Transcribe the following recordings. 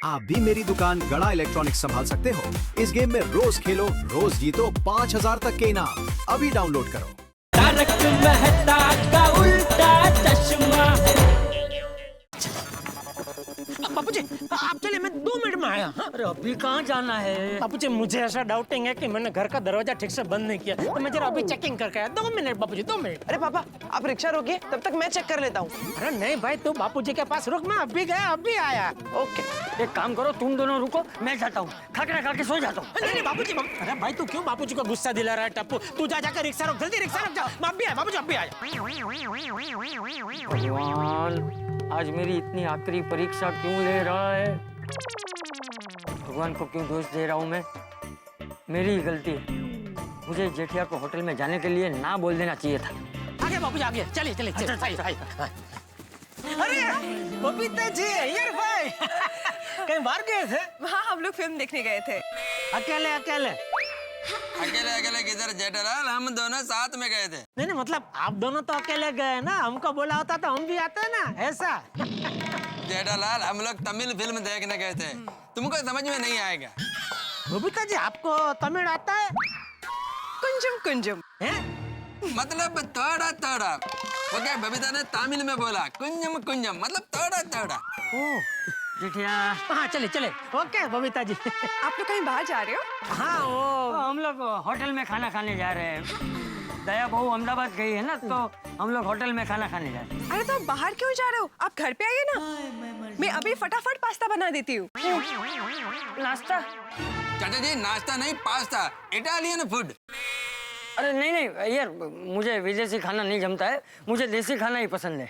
आप भी मेरी दुकान गड़ा इलेक्ट्रॉनिक्स संभाल सकते हो। इस गेम में रोज खेलो, रोज जीतो 5000 तक के इनाम। अभी डाउनलोड करो। तारक मेहता का उल्टा चश्मा। बापूजी आप चलिए, मैं 2 मिनट में आया। हाँ? अरे अभी कहाँ जाना है? बापूजी मुझे ऐसा डाउटिंग है कि मैंने घर का दरवाजा ठीक से बंद नहीं किया, तो मैं जरा अभी चेकिंग करके आया। 2 मिनट बापूजी, 2 मिनट। अरे पापा आप रिक्शा रोकिए, तब तक मैं चेक कर लेता हूँ। अरे नहीं भाई, तू बापूजी के पास रुक, मैं अभी गया अभी आया। ओके। एक काम करो, तुम दोनों रुको, मैं जाता हूँ, खाना खा के सो जाता हूँ। नहीं बापूजी, अरे भाई तू क्यों बापूजी को गुस्सा दिला रहा है? टप्पू तू जाकर रिक्शा रोक, जल्दी रिक्शा रोक, जाओ। मैं अभी आया बापूजी, अभी आया। भगवान, आज मेरी इतनी आखिरी परीक्षा क्यों ले रहा है? भगवान को क्यों दोष दे रहा हूँ मैं? मेरी ही गलती है। मुझे जेठिया को होटल में जाने के लिए ना बोल देना चाहिए था। आगे बापूजी, आगे चलिए चलिए चलिए। अरे बबीता जी, यार भाई कहीं बाहर गए थे? हाँ हम लोग फिल्म देखने गए थे। अकेले अकेले? अकेले अकेले किधर जेठालाल, हम दोनों साथ में गए थे। नहीं मतलब आप दोनों तो अकेले गए ना, हमको बोला होता तो हम भी आते ना, ऐसा। जेठालाल हम लोग तमिल फिल्म देखने गए थे, तुमको समझ में नहीं आएगा। बबीता जी आपको तमिल आता है? कुंजम कुंजम। मतलब थोड़ा थोड़ा। ओके, बबीता ने तमिल में बोला कुंजम कुंजम, मतलब थोड़ा थोड़ा। ओह जेठिया, हाँ चले चले। ओके बबीता जी। आप लोग कहीं बाहर जा रहे हो? हाँ वो हम लोग होटल में खाना खाने जा रहे हैं। दया बहू अहमदाबाद गई है ना, तो हम लोग होटल में खाना खाने जा रहे हैं। अरे तो आप बाहर क्यों जा रहे हो? आप घर पे आइए ना, मैं अभी फटाफट पास्ता बना देती हूँ। नाश्ता? चाचा जी नाश्ता नहीं, पास्ता, इटालियन फूड। अरे नहीं नहीं यार, मुझे विदेशी खाना नहीं जमता है, मुझे देसी खाना ही पसंद है।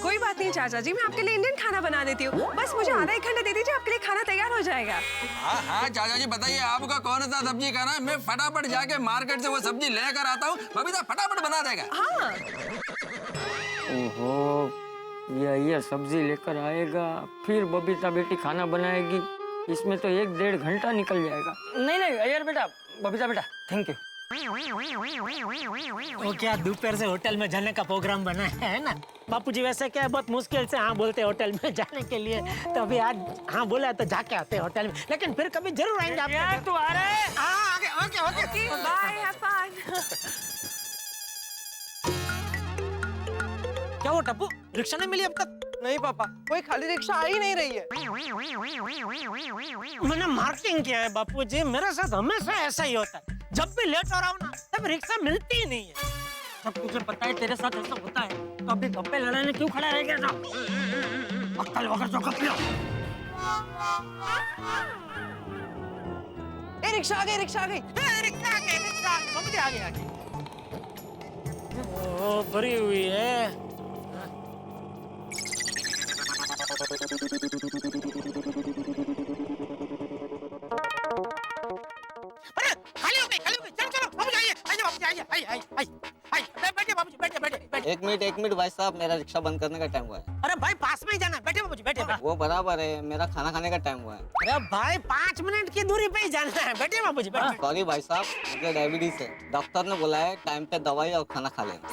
कोई बात नहीं चाचा जी, मैं आपके लिए इंडियन खाना बना देती हूँ। बस मुझे आधा 1 घंटा दे दीजिए, आपके लिए खाना तैयार हो जाएगा। हाँ हाँ चाचा जी बताइए, आपका कौन सा सब्जी खाना है? मैं फटाफट जाके मार्केट से वो सब्जी लेकर आता हूँ, बबीता फटाफट बना देगा। हाँ ओहो, ये सब्जी लेकर आएगा, फिर बबीता बेटी खाना बनाएगी, इसमें तो 1-1.5 घंटा निकल जाएगा। नहीं नहीं यार बेटा, बबीता बेटा थैंक यू। वो क्या दोपहर से होटल में जाने का प्रोग्राम बना है ना? बापूजी वैसे क्या है, बहुत मुश्किल से हाँ बोलते होटल में जाने के लिए, तो अभी आज हाँ बोला तो जाके आते होटल में, लेकिन फिर कभी जरूर आएंगे आप। यार तू आ रहा है? हाँ आगे, okay okay bye, have fun. क्या वो टप्पू रिक्शा नहीं मिली अब तक? नहीं पापा, कोई खाली रिक्शा आ ही नहीं रही है। मैंने मार्केटिंग किया है बापूजी, मेरे साथ हमेशा ऐसा ही होता है, जब भी लेट हो रहा हूँ ना तब रिक्शा मिलती ही नहीं है। सब तुझे पता है तेरे साथ ऐसा होता है, तो अभी गप्पे लड़ाने क्यों खड़ा रह गया था? अक्कल वगैरह जो गप लो। ए रिक्शा आ गई, रिक्शा आ गई। रिक्शा आ गई, बापूजी आगे आगे। ओ भरी हुई है। अरे खाली हो गई, चलो चलो बाबूजी आइए, आइए बाबूजी आइए, आइए आइए आइए, बैठिए बाबूजी, बैठिए। एक मिनट भाई साहब, मेरा रिक्शा बंद करने का टाइम हुआ है। अरे भाई पास में ही जाना है, बैठिए बाबूजी, बैठिए। वो बराबर है, मेरा खाना खाने का टाइम हुआ है। अरे भाई 5 मिनट की दूरी पे ही जाना है, बैठिए बाबूजी, बैठिए। सॉरी भाई साहब, मुझे डायबिटीज है, डॉक्टर ने बोला है टाइम पे दवाई और खाना खा लेना।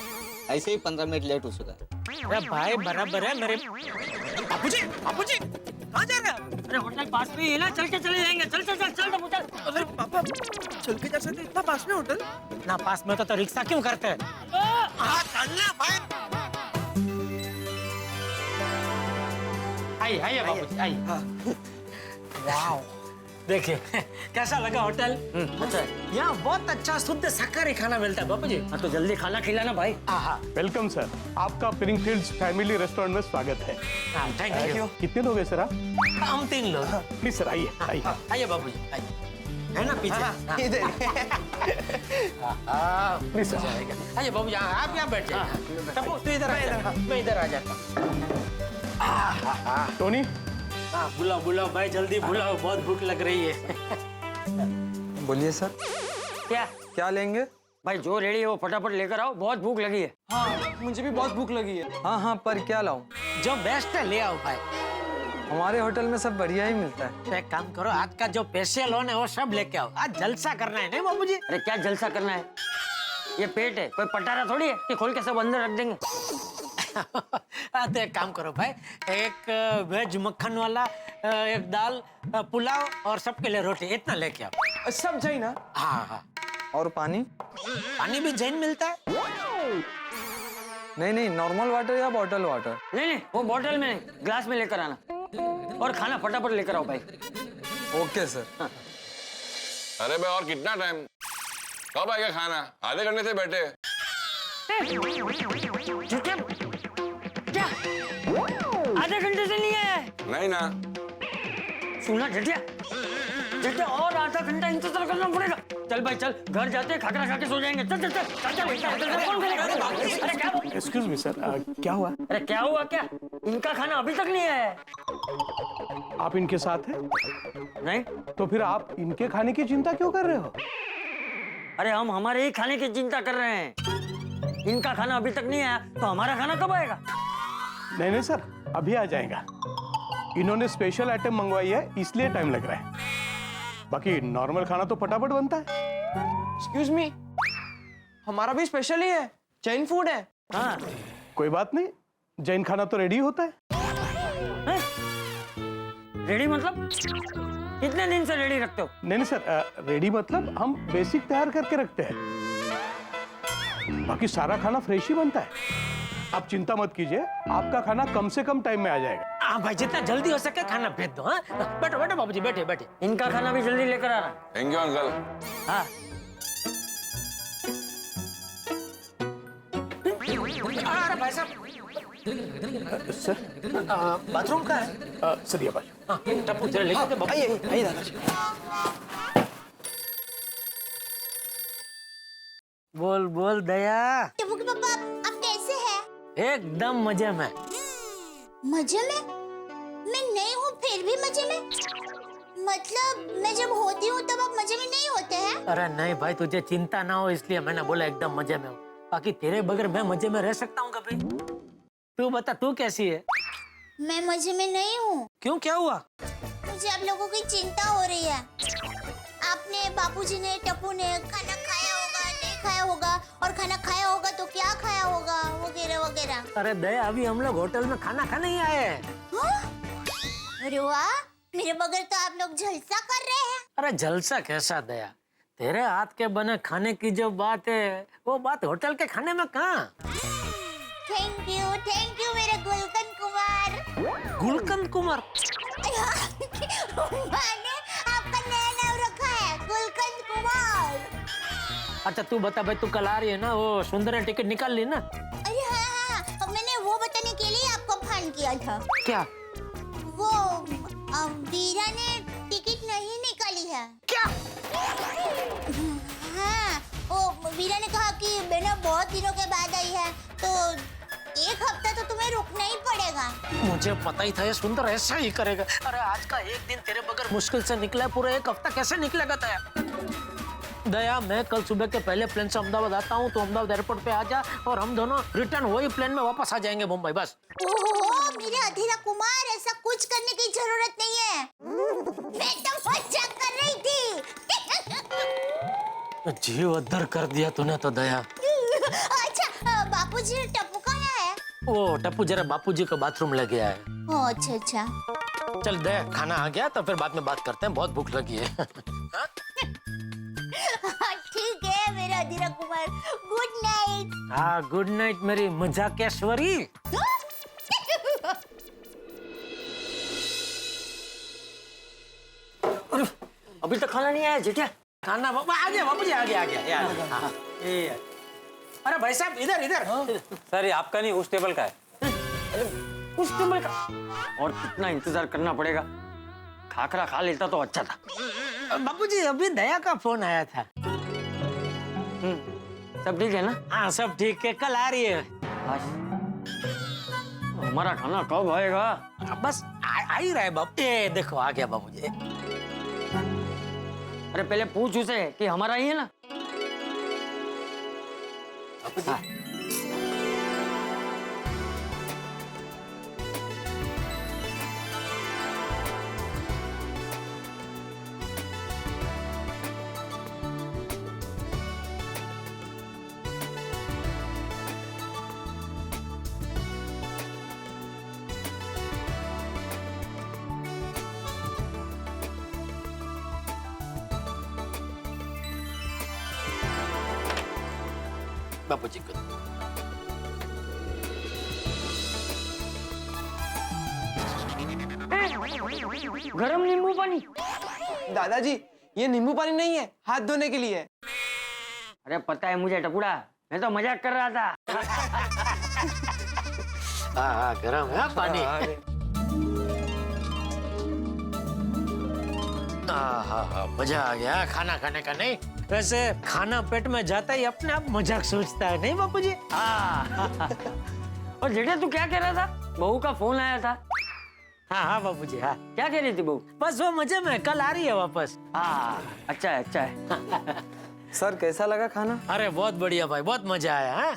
ऐसे ही 15 मिनट लेट हो चुका है। अरे भाई बराबर है मेरे। बाबूजी बाबूजी कहाँ जा रहे हैं? अरे होटल पास में ही है ना, चल के चले जाएंगे, चल चल चल चल चल। अरे पापा चल के जा सकते, इतना पास में होटल? ना पास में तो रिक्शा क्यों करते हैं? हाँ चलना भाई। आइए आइए बाबूजी आइए। वाओ देखिए कैसा लगा होटल? अच्छा है। यहाँ बहुत अच्छा शुद्ध शाकाहारी खाना मिलता है बाबूजी। हाँ तो जल्दी खाना खिलाना भाई। हाँ वेलकम सर, आपका स्प्रिंगफील्ड्स फैमिली रेस्टोरेंट में स्वागत है। हाँ थैंक यू। कितने लोग हैं सर आप? हम 3 लोग। प्लीज सर आइए आइए। आइए बाबूजी आइए, है ना पीछे? Please sir. आइए बाबूजी, आप यहाँ बैठ जाइए। तब तू इधर आ जा, मैं इधर आ जाता हूँ। टोनी, हाँ बुलाओ बुलाओ भाई, जल्दी बुलाओ, बहुत भूख लग रही है। बोलिए सर, क्या क्या लेंगे? भाई जो रेडी है वो फटाफट लेकर आओ, बहुत भूख लगी है। हाँ मुझे भी बहुत भूख लगी है। हाँ हाँ, पर क्या लाऊं? जो बेस्ट है ले आओ भाई। हमारे होटल में सब बढ़िया ही मिलता है। तो एक काम करो, आज का जो स्पेशल हो ना वो सब लेके आओ, आज जलसा करना है नहीं बाबूजी? अरे क्या जलसा करना है? ये पेट है, कोई पटारा थोड़ी है कि खोल के सब अंदर रख देंगे। तो एक काम करो भाई, एक वेज मक्खन वाला, एक दाल, पुलाव और सबके लिए रोटी, इतना लेके आओ। सब जैन ना? हाँ हाँ। और पानी? पानी भी जैन मिलता है? नहीं नहीं, नॉर्मल वाटर या बॉटल वाटर? नहीं नहीं, वो बॉटल में नहीं, ग्लास में लेकर आना। और खाना फटाफट लेकर आओ भाई। Okay sir. अरे भाई और कितना टाइम, कब आएगा खाना? आधे घंटे से बैठे। क्या आधे घंटे से नहीं है? नहीं ना। सुना झटिया, झटिया और आधा घंटा इंतजार करना पड़ेगा। चल भाई चल, घर जाते हैं, खाकरा खा के सो जाएंगे। चल चल चल चल चल, कौन करेगा? अरे क्या? एक्सक्यूज मी सर, क्या हुआ? अरे क्या हुआ क्या? इनका खाना अभी तक नहीं आया है। आप इनके साथ हैं? नहीं तो फिर आप इनके खाने की चिंता क्यों कर रहे हो? अरे हम हमारे ही खाने की चिंता कर रहे हैं। इनका खाना अभी तक नहीं आया तो हमारा खाना कब आएगा? नहीं नहीं सर, अभी आ जाएगा। इन्होंने स्पेशल आइटम मंगवाई है, इसलिए टाइम लग रहा है। बाकी नॉर्मल खाना तो फटाफट बनता है। एक्सक्यूज मी, हमारा भी स्पेशल ही है, जैन फूड है। हाँ कोई बात नहीं, जैन खाना तो रेडी होता है। रेडी मतलब कितने दिन से रेडी रखते हो? नहीं नहीं सर, रेडी मतलब हम बेसिक तैयार करके रखते हैं, बाकी सारा खाना फ्रेश ही बनता है। आप चिंता मत कीजिए, आपका खाना कम से कम टाइम में आ जाएगा। हाँ भाई, जितना जल्दी हो सके खाना भेज दो। हाँ बैठो बैठो बाबूजी, बैठे बैठे। इनका खाना भी जल्दी लेकर आना। Thank you uncle. हाँ अरे भाई साहब, सर बाथरूम का है? सर ये बाजू। हाँ, टप्पू तेरे लेके बाबू। आइए दादाजी। बोल बोल दया। टप्पू के पापा, आप कैसे हैं? एकदम मजे में। मजे में? मैं नहीं हूँ फिर भी मजे में? मतलब मैं जब होती हूँ तब आप मजे में नहीं होते हैं? अरे नहीं भाई, तुझे चिंता ना हो इसलिए मैंने बोला एकदम मजे में हूँ। बाकी तेरे बगैर मैं मजे में रह सकता हूँ कभी? तू बता, तू कैसी है? मैं मजे में नहीं हूँ। क्यों, क्या हुआ? मुझे आप लोगों की चिंता हो रही है। आपने, बापूजी ने, टप्पू ने खाना खाया होगा, नहीं खाया होगा, और खाना खाया होगा तो क्या खाया होगा, वगैरह वगैरह। अरे दया, अभी हम लोग होटल में खाना खाने ही आए हैं। हाँ? अरे वाह, मेरे बगैर तो आप लोग जलसा कर रहे हैं। अरे जलसा कैसा दया, तेरे हाथ के बने खाने की जो बात है वो बात होटल के खाने में कहाँ? थैंक यू मेरे गुलकंद कुमार। गुलकंद कुमार? मैंने आपका नया नाम रखा है, गुलकंद कुमार। अच्छा तू बता भाई, तू कल आ रही है ना, वो सुंदर ने टिकट निकाल ली ना? अरे हाँ, मैंने वो बताने के लिए आपको फोन किया था। क्या? वो वीरा ने टिकट नहीं निकाली है। क्या? हाँ, वो वीरा ने कहा कि बेना बहुत दिनों के बाद आई है तो 1 हफ्ता तो तुम्हें रुकना ही पड़ेगा। मुझे पता ही था ये सुंदर ऐसा ही करेगा। अरे आज का एक दिन तेरे बगैर मुश्किल से निकला है, पूरा 1 हफ्ता कैसे निकलेगा दया? दया, मैं कल सुबह के पहले प्लेन से अहमदाबाद आता हूँ, तो अहमदाबाद एयरपोर्ट पे आ जा और हम दोनों रिटर्न वही प्लेन में वापस आ जाएंगे मुंबई, बस। ओहो मेरे अधीरा कुमार, ऐसा कुछ करने की जरूरत नहीं है। मैं तो मजाक कर रही थी। जीव अद्धर कर दिया तूने तो दया। अच्छा बापूजी, टप्पू कहाँ है? वो टप्पू जरा बापूजी को बाथरूम ले गया है। ओह अच्छा। चल दया, खाना आ गया तो फिर बाद में बात करते हैं, बहुत भूख लगी है। हाँ? ठीक है मेरा अधीरा कुमार, गुड नाइट। हाँ गुड नाइट मेरी मजाकेश्वरी। अभी तक खाना नहीं आया जेठिया? खाना आ गया बाबूजी, आ गया यार। हाँ, ये अरे भाई साहब, इधर इधर। सर ये आपका नहीं, उस टेबल का है। उस टेबल का? और कितना इंतजार करना पड़ेगा? खाकरा खा लेता तो अच्छा था। बाबूजी अभी दया का फोन आया था। सब ठीक है ना? हाँ सब ठीक है, कल आ रही है। हमारा खाना कब आएगा? बस आ ही रहा है बाबू। ये देखो आ गया बाबूजी। अरे पहले पूछ उसे कि हमारा ही है ना। हाँ। बापूजी को। गरम नींबू पानी। दादाजी ये नींबू पानी नहीं है, हाथ धोने के लिए है। अरे पता है मुझे टकुड़ा, मैं तो मजाक कर रहा था। हाँ गरम है पानी। हाँ मजा आ गया खाना खाने का। नहीं वैसे खाना पेट में जाता ही अपने आप मजाक सोचता है, नहीं बापूजी? हाँ। और जेठा तू क्या कह रहा था? बहू का फोन आया था। हाँ बापूजी हाँ। क्या कह रही थी बहू? बस वो मजे में, कल आ रही है वापस। हाँ अच्छा है अच्छा है। सर कैसा लगा खाना? अरे बहुत बढ़िया भाई, बहुत मजा आया। हाँ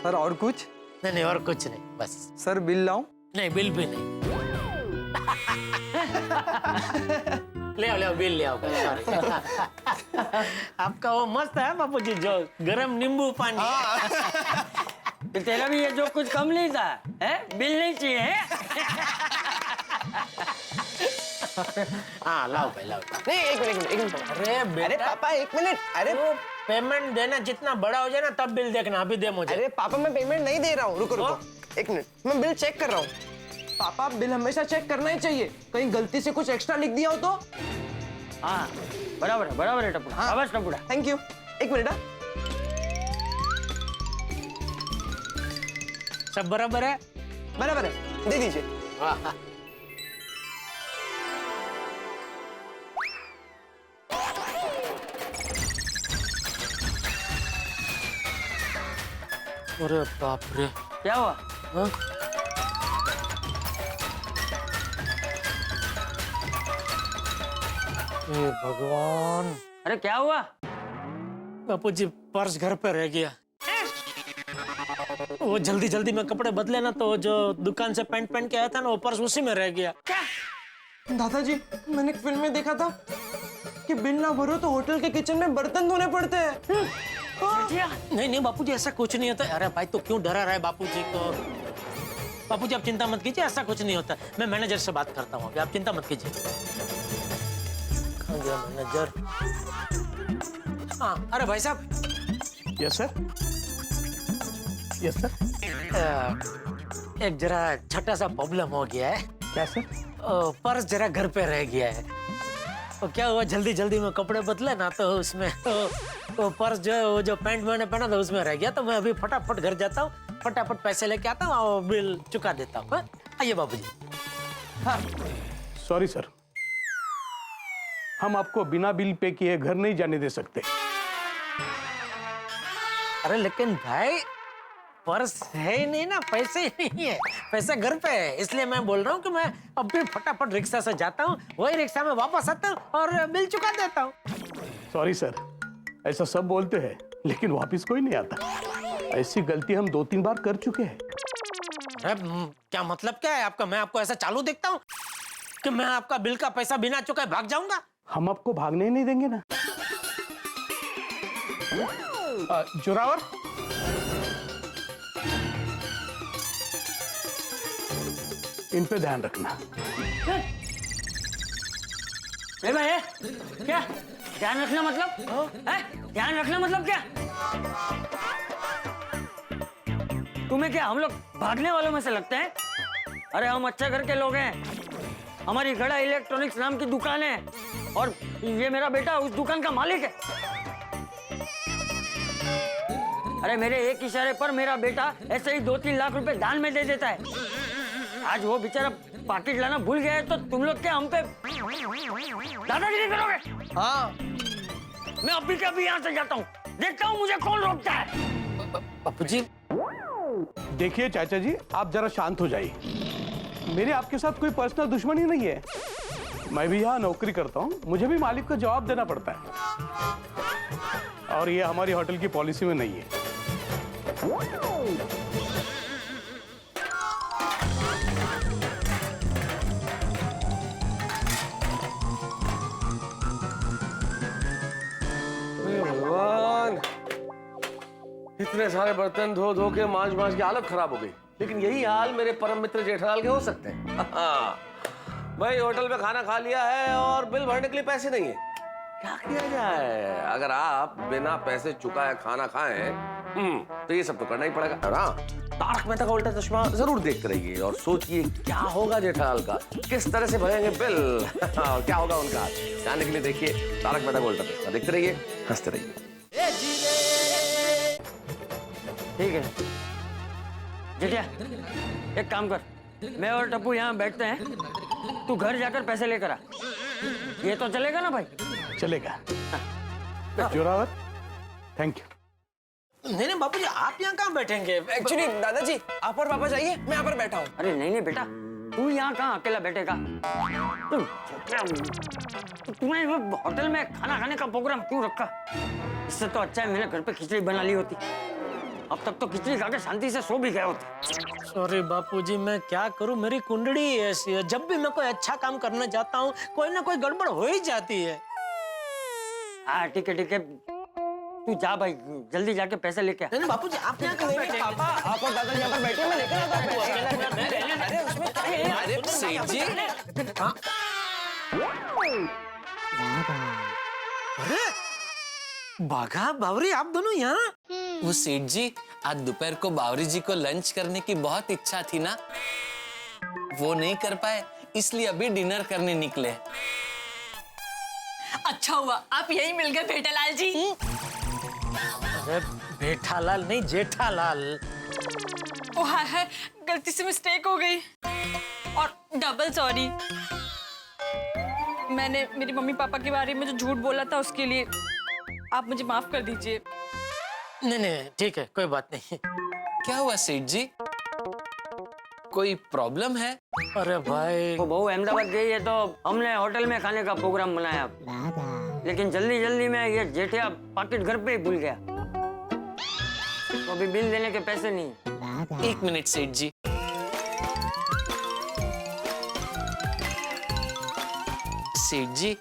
सर और कुछ? नहीं और कुछ नहीं, बस। सर बिल लाऊं? नहीं बिल भी नहीं। ले आओ बिल ले आओ। सॉरी। आपका वो मस्त है बापूजी, जो गरम नींबू पानी। तो तेरा भी ये जो कुछ कम नहीं था, है? बिल नहीं चाहिए? हाँ लाओ भाई लाओ। नहीं एक मिनट। अरे पापा एक मिनट। अरे पेमेंट देना जितना बड़ा हो जाए ना तब बिल देखना, अभी दे मुझे। अरे पापा मैं पेमेंट नहीं दे रहा हूँ, रुको एक मिनट, मैं बिल चेक कर रहा हूँ। पापा बिल हमेशा चेक करना ही चाहिए, कहीं गलती से कुछ एक्स्ट्रा लिख दिया हो तो। हाँ बराबर है टपुड़ा। हाँ बस टपुड़ा। Thank you. एक मिनट। सब बराबर है? बराबर है, दे दीजिए। अरे बाप रे, क्या हुआ? हाँ? हे भगवान। अरे क्या हुआ? बापूजी पर्स घर पे रह गया। वो जल्दी में कपड़े बदले ना, तो जो दुकान से पैंट पहन के आया था ना, वो पर्स उसी में रह गया। क्या? दादाजी मैंने एक फिल्म में देखा था कि बिल ना भरो तो होटल के किचन में बर्तन धोने पड़ते हैं। नहीं बापूजी ऐसा कुछ नहीं होता। अरे भाई तो क्यों डरा रहा है बापूजी को? बापूजी आप चिंता मत कीजिए, ऐसा कुछ नहीं होता। मैं मैनेजर से बात करता हूँ, आप चिंता मत कीजिए। कहाँ गया मैनेजर? हाँ अरे भाई साहब। Yes sir. Yes sir. एक जरा छोटा सा प्रॉब्लम हो गया है। क्या सर? पर्स जरा घर पे रह गया है। तो क्या हुआ, जल्दी में कपड़े बदले ना, तो उसमें वो पर्स जो है, वो जो पैंट मैंने पहना था उसमें रह गया। तो मैं अभी फटाफट घर जाता हूँ, फटाफट पैसे लेके आता हूँ और बिल चुका देता हूँ। आइए बाबूजी। हाँ सॉरी सर, हम आपको बिना बिल पे किए घर नहीं जाने दे सकते। अरे लेकिन भाई पर्स है ही नहीं ना, पैसे ही नहीं है, पैसा घर पे है। इसलिए मैं बोल रहा हूँ कि मैं अभी फटाफट रिक्शा से जाता हूँ, वही रिक्शा में वापस आता हूँ और बिल चुका देता हूँ। सॉरी सर, ऐसा सब बोलते हैं लेकिन वापस कोई नहीं आता। ऐसी गलती हम 2-3 बार कर चुके हैं। अरे क्या मतलब क्या है आपका? मैं आपको ऐसा चालू देखता हूँ कि मैं आपका बिल का पैसा बिना चुकाए भाग जाऊंगा? हम आपको भागने ही नहीं देंगे ना। जोरावर, इन पे ध्यान रखना। भाई क्या ध्यान रखना मतलब? ध्यान रखना मतलब क्या? तुम्हें क्या हम लोग भागने वालों में से लगते हैं? अरे हम अच्छे घर के लोग हैं। हमारी गड़ा इलेक्ट्रॉनिक्स नाम की दुकान है और ये मेरा बेटा उस दुकान का मालिक है। अरे मेरे एक इशारे पर मेरा बेटा ऐसे ही 2-3 लाख रुपए दान में दे देता है। आज वो बेचारा पाकिट लाना भूल गया है तो तुम लोग क्या हम पे दादागिरी करोगे? हाँ मैं अभी के अभी यहाँ से जाता हूँ, देखता हूँ मुझे कौन रोकता है। बापूजी देखिए चाचा जी, आप जरा शांत हो जाइए। मेरे आपके साथ कोई पर्सनल दुश्मनी नहीं है। मैं भी यहाँ नौकरी करता हूँ, मुझे भी मालिक को जवाब देना पड़ता है और ये हमारी होटल की पॉलिसी में नहीं है। भगवान, इतने सारे बर्तन धो धो के मांज की हालत खराब हो गई। लेकिन यही हाल मेरे परम मित्र जेठालाल के हो सकते हैं। भाई होटल में खाना खा लिया है और बिल भरने के लिए पैसे नहीं है। क्या किया जाए? अगर आप बिना पैसे चुकाए खाना खाएं, तो ये सब तो करना ही पड़ेगा। और हाँ, तारक मेहता का उल्टा चश्मा जरूर देखते रहिए और सोचिए क्या होगा जेठालाल का, किस तरह से भरेंगे बिल, क्या होगा उनका। जानने के लिए देखिए तारक मेहता का उल्टा चश्मा, देखते रहिए, हंसते रहिए। ठीक है जेठिया, एक काम कर, मैं और टप्पू यहाँ बैठते हैं, तू घर जाकर पैसे लेकर आ। ये तो चलेगा ना भाई? चलेगा। Zorawar, thank you. नहीं नहीं बापूजी, आप यहाँ कहाँ बैठेंगे? एक्चुअली दादाजी आप और पापा जाइए, मैं यहाँ पर बैठा हूँ। अरे नहीं नहीं बेटा, तू यहाँ कहाँ अकेला बैठेगा? तूने होटल में खाना खाने का प्रोग्राम क्यों रखा? इससे तो अच्छा है मैंने घर पे खिचड़ी बना ली होती, अब तक तो खिचड़ी खा के शांति से सो भी गए होते। सॉरी बापूजी, मैं क्या करूं, मेरी कुंडली ऐसी है, जब भी मैं कोई अच्छा काम करना चाहता हूँ कोई ना कोई गड़बड़ हो ही जाती है। हाँ ठीक है, तू जा भाई, जल्दी जाके पैसे लेके आ। नहीं बापूजी, आप यहाँ कहाँ बैठे? पापा आप और दादाजी यहाँ पर बैठिए, मैं लेकर आता हूँ। अरे उसमें क्या है? अरे सेठ जी, अरे बाघा बावरी, आप दोनों यहाँ? वो सेठ जी, आज दोपहर को बावरी जी को लंच करने की बहुत इच्छा थी ना, वो नहीं कर पाए, इसलिए अभी डिनर करने निकले। अच्छा हुआ आप यही मिल गए बेटालाल जी। अरे बेठालाल नहीं, जेठालाल। ओ हाय, गलती से मिस्टेक हो गई और डबल सॉरी। मैंने मेरी मम्मी पापा के बारे में जो झूठ बोला था उसके लिए आप मुझे माफ कर दीजिए। नहीं नहीं ठीक है, कोई बात नहीं। क्या हुआ सेठ जी, कोई प्रॉब्लम है? अरे भाई, वो बहू अहमदाबाद गई है तो हमने होटल में खाने का प्रोग्राम बनाया, लेकिन जल्दी जल्दी में ये जेठिया पाकिट घर पे ही भूल गया, तो अभी बिल देने के पैसे नहीं। एक मिनट सेठ जी, सेठ जी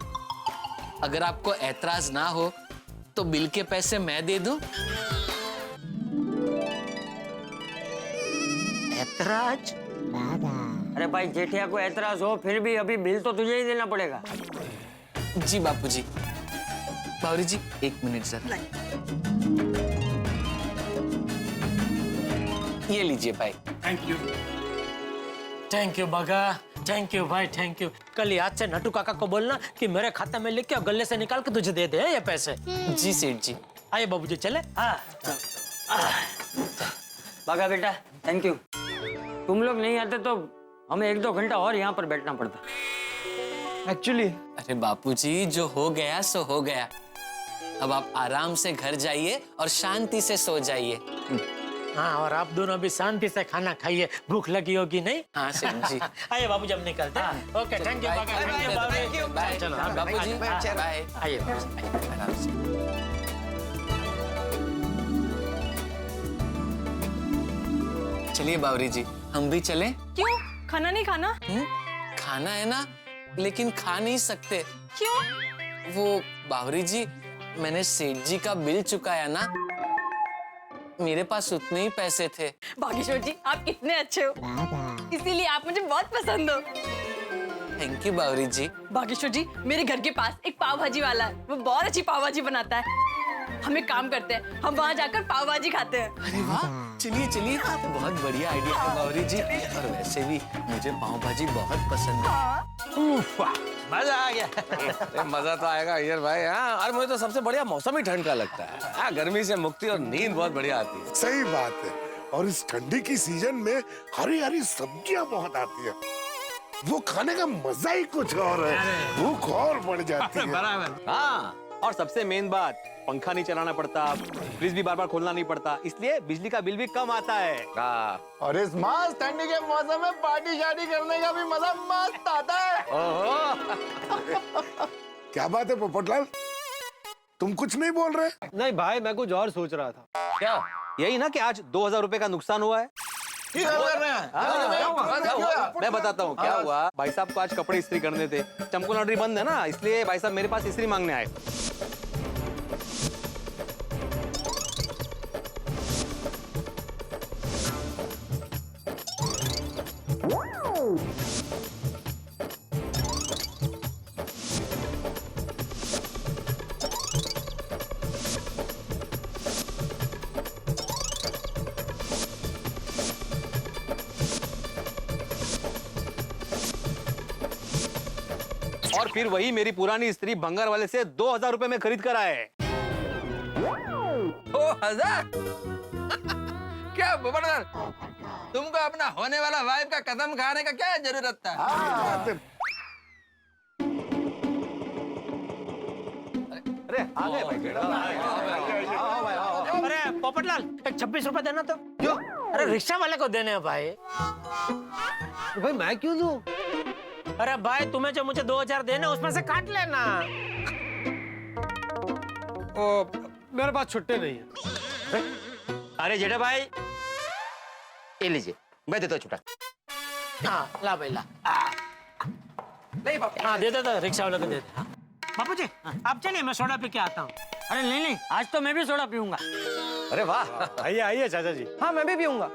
अगर आपको ऐतराज ना हो तो बिल के पैसे मैं दे दूं? ऐतराज? अरे भाई जेठिया को ऐतराज हो फिर भी अभी बिल तो तुझे ही देना पड़ेगा। जी बापूजी। बावरी जी एक मिनट सर, ये लीजिए भाई। Thank you Bagha, thank you भाई, थैंक यू। कल याद से नटू काका को बोलना कि मेरे खाते में लिख के और गले से निकाल के तुझे दे दे ये पैसे। जी सेठ जी। आइए बाबूजी चले। हाँ बाघा बेटा थैंक यू, तुम लोग नहीं आते तो हमें 1-2 घंटा और यहाँ पर बैठना पड़ता। एक्चुअली अरे बापूजी, जो हो गया सो हो गया, अब आप आराम से घर जाइए और शांति से सो जाइए। हाँ, और आप दोनों भी शांति से खाना खाइए, भूख लगी होगी नहीं? हाँ सेठ जी। आइए बाबूजी हम निकलते हैं। Okay thank you Bagha, thank you बाबू। बाय चलो बापूजी, बाय। आइए। आराम से। चलिए बावरी जी, हम भी चलें? क्यों, खाना नहीं खाना? खाना है ना, लेकिन खा नहीं सकते। क्यों? वो बावरी जी, मैंने सेठ जी का बिल चुकाया ना, मेरे पास उतने ही पैसे थे। बागेश्वर जी आप इतने अच्छे हो, इसीलिए आप मुझे बहुत पसंद हो। थैंक यू बावरी जी। बागेश्वर जी मेरे घर के पास एक पाव भाजी वाला है, वो बहुत अच्छी पाव भाजी बनाता है। हम एक काम करते हैं, हम वहाँ जाकर पाव भाजी खाते हैं। अरे वाह, चलिए चलिए, बहुत बढ़िया आइडिया है बावरी जी। और वैसे भी मुझे पाव भाजी बहुत पसंद है। मजा आ गया। मजा तो आएगा अय्यर भाई। हाँ, और मुझे तो सबसे बढ़िया मौसम ही ठंड का लगता है। हाँ, गर्मी से मुक्ति और नींद बहुत बढ़िया आती है। सही बात है, और इस ठंडी की सीजन में हरी हरी सब्जियां बहुत आती है, वो खाने का मजा ही कुछ और है, भूख और बढ़ जाती है। बराबर। हाँ, और सबसे मेन बात, पंखा नहीं चलाना पड़ता, फ्रिज भी बार बार खोलना नहीं पड़ता, इसलिए बिजली का बिल भी कम आता है। और इस मस्त ठंडी के मौसम में पार्टी शार्टी करने का भी मजा मस्त आता है। क्या बात है पोपटलाल, तुम कुछ नहीं बोल रहे? नहीं भाई, मैं कुछ और सोच रहा था। क्या? यही ना कि आज 2000 रुपए का नुकसान हुआ है। मैं बताता हूँ क्या हुआ। भाई साहब को आज कपड़े इस्त्री करने थे, चमको लॉन्ड्री बंद है ना, इसलिए भाई साहब मेरे पास इस्त्री मांगने आए। और फिर वही मेरी पुरानी स्त्री भंगार वाले से 2000 रुपए में खरीद कर आए। 2000? क्या पोपटलाल, तुमको अपना होने वाला वाइफ का कदम खाने का क्या जरूरत था? अरे आ गए भाई। अरे पोपटलाल, एक 26 रुपए देना तो। क्यों? अरे रिक्शा वाले को देने हैं भाई। भाई मैं क्यों दूं? अरे भाई तुम्हें जो मुझे 2000 देने उसमें से काट लेना। मेरे पास छुट्टे नहीं है। अरे जेठा भाई, ये लीजिए, मैं देता हूँ छुट्टा। हाँ ला भाई ला। नहीं बापू। हाँ दे दे, रिक्शा वाले को दे दे। बापू जी आप चलिए, मैं सोडा पी के आता हूँ। अरे नहीं, आज तो मैं भी सोडा पीऊंगा। अरे वाह, आइए आइए चाचा जी। हाँ मैं भी पीऊंगा।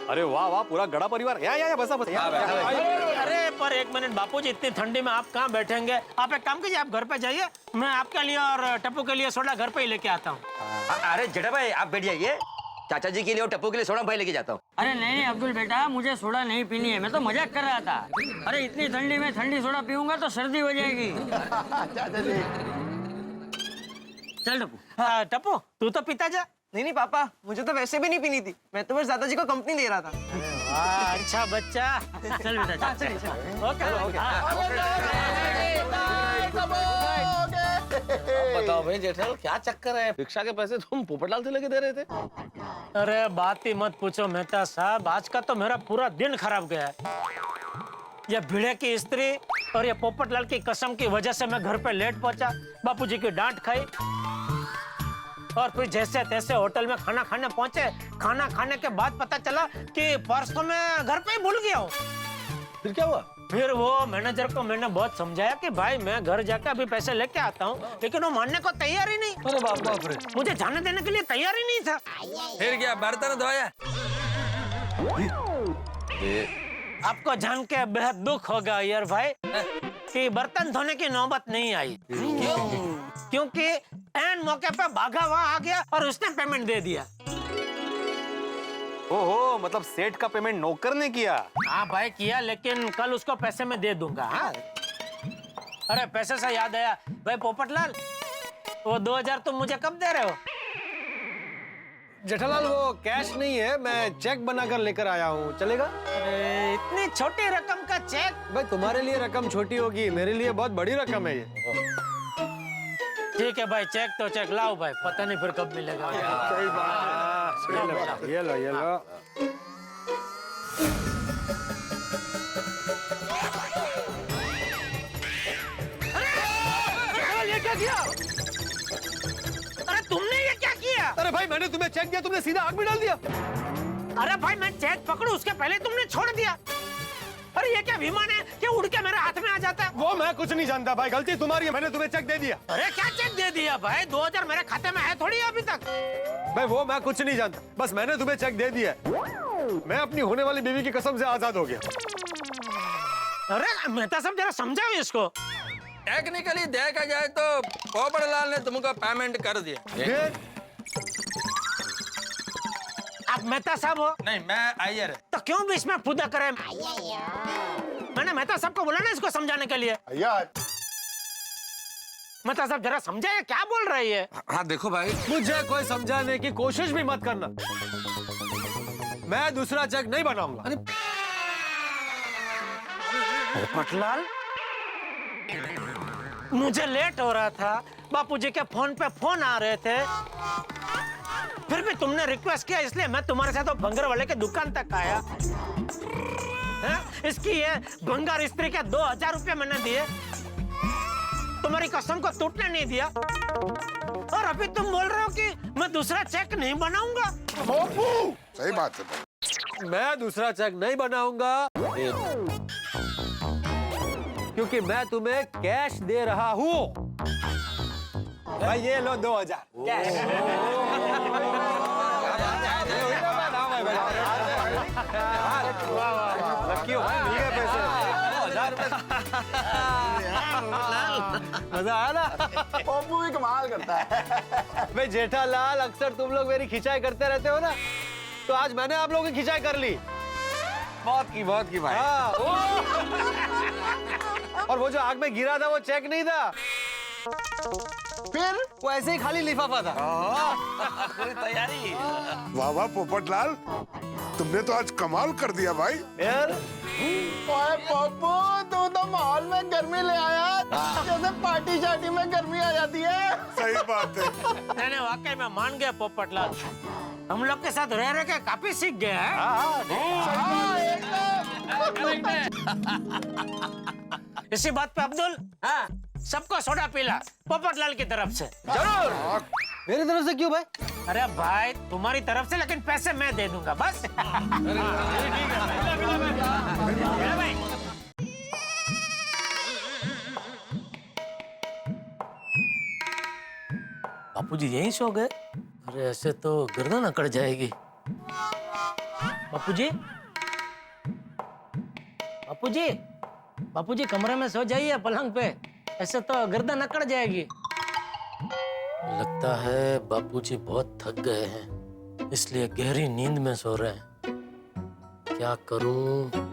अरे वाह वाह, पूरा गड़ा परिवार। या बसा बस। अरे पर एक मिनट बापू जी, इतनी ठंडी में आप कहाँ बैठेंगे? आप एक काम कीजिए, आप घर पे जाइए, मैं आपके लिए और टप्पू के लिए सोडा घर पे ही लेके आता हूँ। अरे जेठा भाई आप बैठ जाइए, चाचा जी के लिए और टप्पू के लिए सोडा भाई लेके जाता हूँ। अरे नहीं अब्दुल बेटा, मुझे सोडा नहीं पीनी है, मैं तो मजाक कर रहा था। अरे इतनी ठंडी में ठंडी सोडा पीऊंगा तो सर्दी हो जाएगी। चल टप्पू। हाँ टप्पू तू तो पीता जा। नहीं पापा, मुझे तो वैसे भी नहीं पीनी थी, मैं तो बस दादाजी को कंपनी दे रहा था। अच्छा बच्चा। चल बेटा चल। बताओ भाई जेठालाल, क्या चक्कर है? रिक्शा के पैसे तुम पोपटलाल से लेके दे रहे थे? अरे बात ही मत पूछो मेहता साहब, आज का तो मेरा पूरा दिन खराब गया है। ये भिड़े की स्त्री और ये पोपटलाल की कसम की वजह से मैं घर पे लेट पहुंचा, बापूजी की डांट खाई, और फिर जैसे तैसे होटल में खाना खाने पहुंचे। खाना खाने के बाद पता चला कि पर्स तो मैं घर पे ही भूल गया हूँ। फिर क्या हुआ? फिर वो मैनेजर को मैंने बहुत समझाया कि भाई मैं घर जाकर अभी पैसे लेके आता हूँ, लेकिन वो मानने को तैयार ही नहीं। अरे बाप रे, मुझे जाने देने के लिए तैयार ही नहीं था। फिर क्या बर्तन धोया? आपको जान के बेहद दुख होगा यार भाई कि बर्तन धोने की नौबत नहीं आई। क्योंकि एन मौके पे भागा वहाँ आ गया और उसने पेमेंट दे दिया। ओहो, मतलब सेठ का पेमेंट नौकर ने किया? हाँ भाई किया, लेकिन कल उसको पैसे में दे दूंगा। हाँ? अरे पैसे से याद आया भाई पोपटलाल, वो 2000 तुम मुझे कब दे रहे हो? जेठालाल वो कैश नहीं है, मैं चेक बनाकर लेकर आया हूँ, चलेगा? अरे इतनी छोटी रकम का चेक? भाई तुम्हारे लिए रकम छोटी होगी, मेरे लिए बहुत बड़ी रकम है ये। ठीक है भाई, चेक तो चेक लाओ भाई, पता नहीं फिर कब मिलेगा। सही बात। ये लो ये लो। ये क्या किया? अरे तुमने ये क्या किया? अरे भाई मैंने तुम्हें चेक दिया, तुमने सीधा आग में डाल दिया। अरे भाई मैं चेक पकड़ू उसके पहले तुमने छोड़ दिया। अरे ये क्या विमान है कि उड़ के मेरे हाथ में आ जाता है? वो मैं कुछ नहीं जानता भाई, गलती तुम्हारी है, मैंने तुम्हें चेक दे दिया। अरे क्या चेक दे दिया भाई? 2000 मेरे खाते में है थोड़ी अभी तक। भाई वो मैं कुछ नहीं जानता, बस मैंने तुम्हें चेक दे दिया। मैं अपनी होने वाली बीवी की कसम से आजाद हो गया। अरे मेहता साहब जरा समझाओ इसको। टेक्निकली देखा जाए तो पोपटलाल ने तुमको पेमेंट कर दिया। आप मेहता साहब हो? नहीं, मैं आयर। तो क्यों बीच में फुदा करे? मैंने मेहता साहब को बोला ना इसको समझाने के लिए। मेहता साहब जरा समझाइए, क्या बोल रही है? हाँ देखो भाई, मुझे कोई समझाने की कोशिश भी मत करना, मैं दूसरा चेक नहीं बनाऊंगा। पोपटलाल, मुझे लेट हो रहा था, बापूजी के फोन पे फोन आ रहे थे, फिर भी तुमने रिक्वेस्ट किया इसलिए मैं तुम्हारे साथ भंगार वाले के दुकान तक आया। इसकी ये भंगार स्त्री के 2000 रुपये मैंने दिए, तुम्हारी कसम को टूटने नहीं दिया, और अभी तुम बोल रहे हो कि मैं दूसरा चेक नहीं बनाऊंगा। सही बात है, मैं दूसरा चेक नहीं बनाऊंगा क्योंकि मैं तुम्हें कैश दे रहा हूँ। भाई ये लो 2000 कैश। लकी हो भाई, मिल गए पैसे। 2000 मजा आया ना? पप्पू भी कमाल करता है। भाई जेठालाल, अक्सर तुम लोग मेरी खिंचाई करते रहते हो ना, तो आज मैंने आप लोगों की खिंचाई कर ली। बहुत की भाई। हाँ। और वो जो आग में गिरा था वो चेक नहीं था, फिर वो ऐसे ही खाली लिफाफा था। पूरी तैयारी। वाह वाह पोपटलाल, तुमने तो आज कमाल कर दिया भाई। यार ओए पप्पू, तू तो माहौल में गर्मी ले आया, जैसे पार्टी शार्टी में गर्मी आ जाती है। सही बात है। नहीं वाकई में मान गया पोपटलाल, हम लोग के साथ रह के काफी सीख गए हैं। इसी बात पे अब्दुल, हाँ सबको सोडा पिला पोपटलाल की तरफ से। जरूर। मेरी तरफ से क्यों भाई? अरे भाई तुम्हारी तरफ से, लेकिन पैसे मैं दे दूंगा बस। बापूजी यहीं सो गए? अरे ऐसे तो गर्दन अकड़ जाएगी। बापूजी, बापूजी, बापूजी कमरे में सो जाइए पलंग पे, ऐसे तो गर्दन अकड़ जाएगी। लगता है बापूजी बहुत थक गए हैं, इसलिए गहरी नींद में सो रहे हैं। क्या करूं?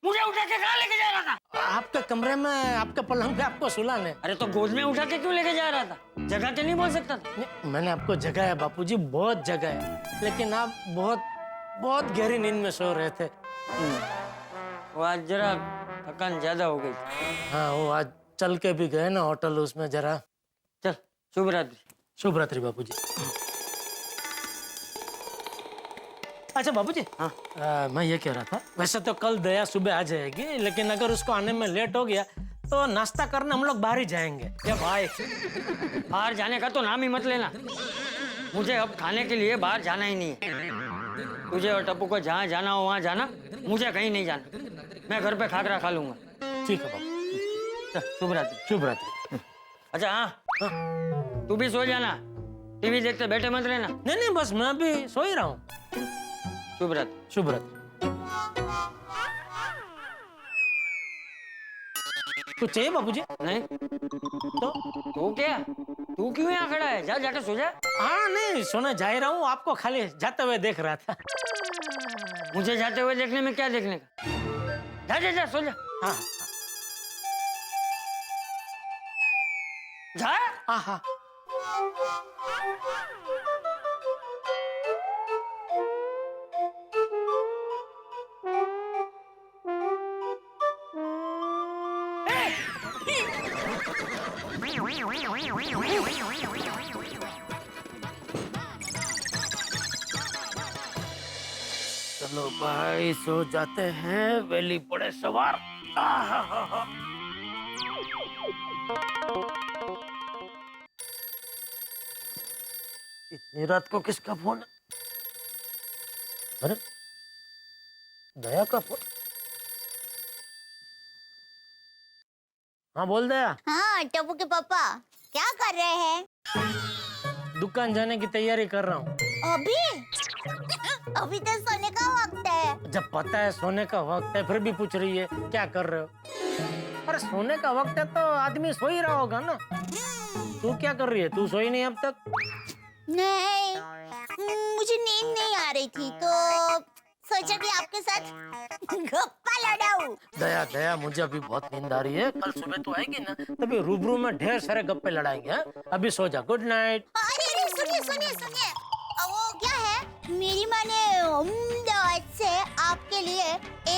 मुझे उठा के कहाँ लेके जा रहा था? आपके कमरे में, आपके पलंग पे आपको सुलाने। अरे तो गोद में उठा के क्यों लेके जा रहा था? जगह के नहीं बोल सकता था? नहीं, मैंने आपको जगाया बापूजी, बहुत जगाया, लेकिन आप बहुत गहरी नींद में सो रहे थे। वो आज जरा थकान ज्यादा हो गई थी। हाँ वो आज चल के भी गए ना होटल, उसमें जरा। चल शुभ रात्रि। शुभ रात्रि बापूजी। अच्छा बापूजी, हाँ मैं ये कह रहा था, वैसे तो कल दया सुबह आ जाएगी, लेकिन अगर उसको आने में लेट हो गया तो नाश्ता करने हम लोग बाहर ही जाएंगे। क्या भाई, बाहर जाने का तो नाम ही मत लेना। मुझे अब खाने के लिए बाहर जाना ही नहीं है। तुझे और टप्पू को जहाँ जाना हो वहाँ जाना, मुझे कहीं नहीं जाना। मैं घर पे खाकरा खा लूंगा। ठीक है बाबू, शुभ रात्रि। शुभ रात्रि। अच्छा हाँ, तू भी सो जाना, टीवी देखते बैठे मत रहना। नहीं बस मैं भी सो ही रहा हूँ। शुभ रात्रि। शुभ रात्रि। कुछ चाहिए बापूजी? नहीं तो क्या, तू क्यों यहाँ खड़ा है? जा जाकर सो जा। हाँ नहीं, सोने जा ही रहा हूँ, आपको खाली जाते हुए देख रहा था। मुझे जाते हुए देखने में क्या देखने का? जा जा जा सो जा। हाँ जा। हाँ हाँ। चलो भाई सो जाते हैं, वेली पड़े सवार। इतनी रात को किसका फोन है? अरे दया का फोन। हाँ बोल दया। हाँ टप्पू के पापा क्या कर रहे हैं? दुकान जाने की तैयारी कर रहा हूँ। अभी तो सोने का वक्त है। जब पता है सोने का वक्त है फिर भी पूछ रही है क्या कर रहे हो? अरे सोने का वक्त है तो आदमी सो ही रहा होगा ना। तू क्या कर रही है? तू सोई नहीं अब तक? नहीं, मुझे नींद नहीं आ रही थी तो सोचा कि आपके साथ गप्पा लड़ाऊं। दया दया मुझे अभी बहुत नींद आ रही है, कल सुबह तो आएगी ना तभी रूबरू में ढेर सारे गप्पे लड़ाएंगे। हाँ? अभी सो जा, गुड नाइट। अरे सुनिए सुनिए सुनिए, वो क्या है, मेरी माँ ने अहमदाबाद से आपके लिए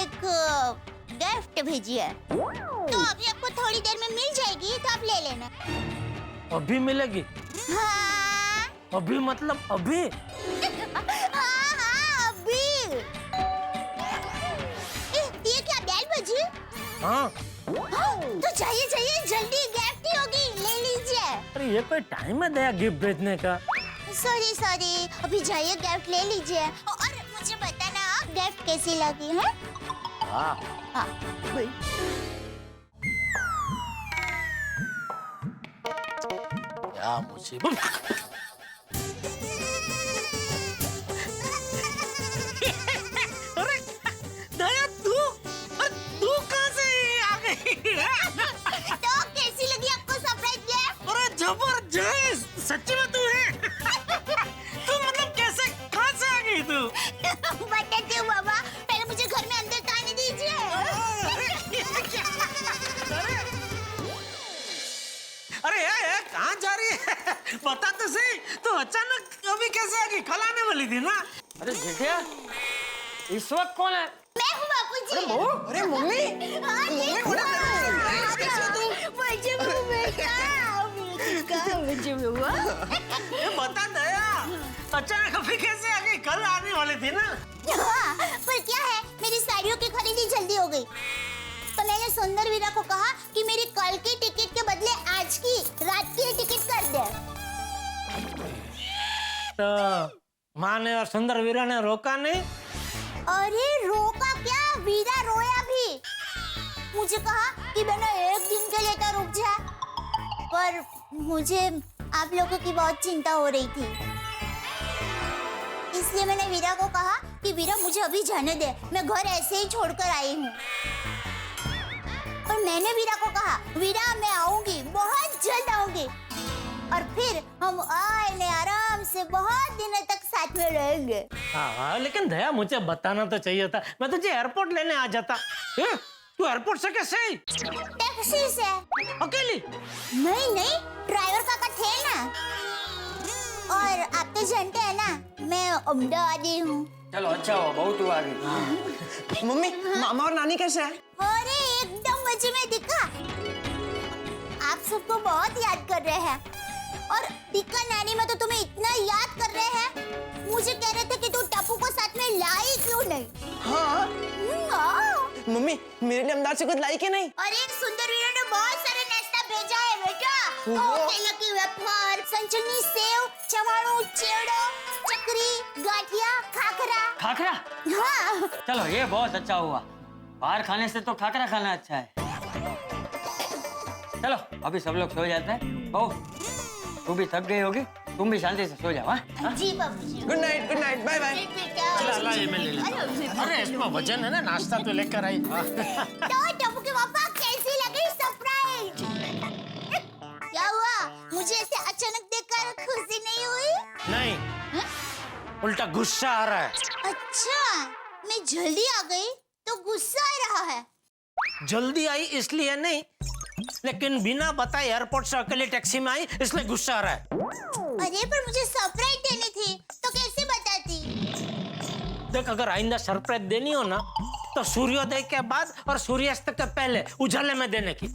एक गिफ्ट भेजी है, तो अभी आपको थोड़ी देर में मिल जाएगी, तो आप ले लेना। अभी मिलेगी? हाँ। अभी मतलब अभी? हाँ अभी। ये क्या बैल बजी? हाँ। तो चाहिए चाहिए, जल्दी गिफ्ट ही होगी, ले लीजिए। अरे ये कोई टाइम है दया गिफ्ट भेजने का? सॉरी सॉरी, अभी जाइए गिफ्ट ले लीजिए और मुझे बताना गिफ्ट कैसी लगी है। हाँ हाँ क्या मुसीबत। अरे दया तू कहाँ से आ गई? तो कैसी लगी आपको सरप्राइज गिफ्ट? अरे जबरदस्त, सच्ची में तू है। तू मतलब कैसे कहाँ से आ गई तू? बताती हूँ बाबा, पहले मुझे घर में अंदर तो आने दीजिए। अरे यार कहाँ जा रही है? बता तो सही, तो अचानक अभी कैसे आ गई? कल आने वाली थी ना। अरे जेठिया, इस वक्त कौन है? मैं हूँ बापूजी। अरे मम्मी, हाँ, मम्मी हुआ। ये बता दया, अचानक अभी कैसे आ गई? कल आने वाली थी ना। हाँ, पर क्या है, मेरी साड़ियों की खरीदी जल्दी हो गई, तो मैंने सुंदर वीरा को कहा कि मेरी कल की टिकट के बदले आज की रात की टिकट कर दे। तो माँ ने और सुंदर वीरा ने रोका नहीं? अरे रोका क्या, वीरा रोया भी। मुझे कहा कि बना एक दिन के लिए तो रुक जा, पर मुझे आप लोगों की बहुत चिंता हो रही थी, इसलिए मैंने वीरा को कहा कि वीरा मुझे अभी जाने दे, मैं घर ऐसे ही छोड़कर आई हूँ। पर मैंने वीरा को कहा, वीरा मैं आऊंगी, बहुत जल्द आऊंगी, और फिर हम आए आराम से बहुत दिनों तक साथ में रहेंगे। हाँ, लेकिन दया मुझे बताना तो चाहिए था, मैं तुझे एयरपोर्ट लेने आ जाता। तू एयरपोर्ट से कैसे आई? टैक्सी से। अकेली? नहीं नहीं, ड्राइवर काका थे ना, और आप तो जानते हैं ना मैं अहमदाबादी हूँ। चलो अच्छा हो, बहुत हुआ अभी। मम्मी, मामा और नानी कैसे है? अरे एकदम मजे में दिखा, आप सबको बहुत याद कर रहे हैं, और दिक्का नानी में तो तुम्हें इतना याद कर रहे हैं, मुझे कह रहे थे कि तू टप्पू को साथ में लाई क्यों नहीं। हाँ मम्मी, मेरे लिए अहमदाबाद से कुछ लाई के नहीं? अरे सुंदर वीरा ने बहुत सारे नाश्ता भेजा है बेटा, केला की वेफर, संचनी सेव, चवाणू, चेवड़ो, चकरी, गाठिया, खाखरा। खाखरा? हाँ। चलो ये बहुत अच्छा हुआ, बाहर खाने से तो खाखरा खाना अच्छा है। चलो अभी सब लोग सो जाते हैं। बहू, तू भी थक गई होगी, तुम भी शांति से सो जाओ। हाँ? जी बाबूजी। Good night, bye bye. चला ये मैं ले लेता। अरे इसमें वजन है ना, नाश्ता तो लेकर आई। तो टप्पू के पापा कैसी लगी सरप्राइज? क्या हुआ, मुझे ऐसे अचानक देखकर खुशी नहीं हुई? नहीं, उल्टा गुस्सा आ रहा है। अच्छा, मैं जल्दी आ गई तो गुस्सा आ रहा है। जल्दी आई इसलिए नहीं, लेकिन बिना बताए एयरपोर्ट से अकेले टैक्सी में आई इसलिए गुस्सा आ रहा है। अरे पर मुझे सरप्राइज देनी थी, तो कैसे बताती? देख, अगर आइंदा सरप्राइज देनी हो ना, तो सूर्योदय के बाद और सूर्यास्त के पहले उजाले में देने की।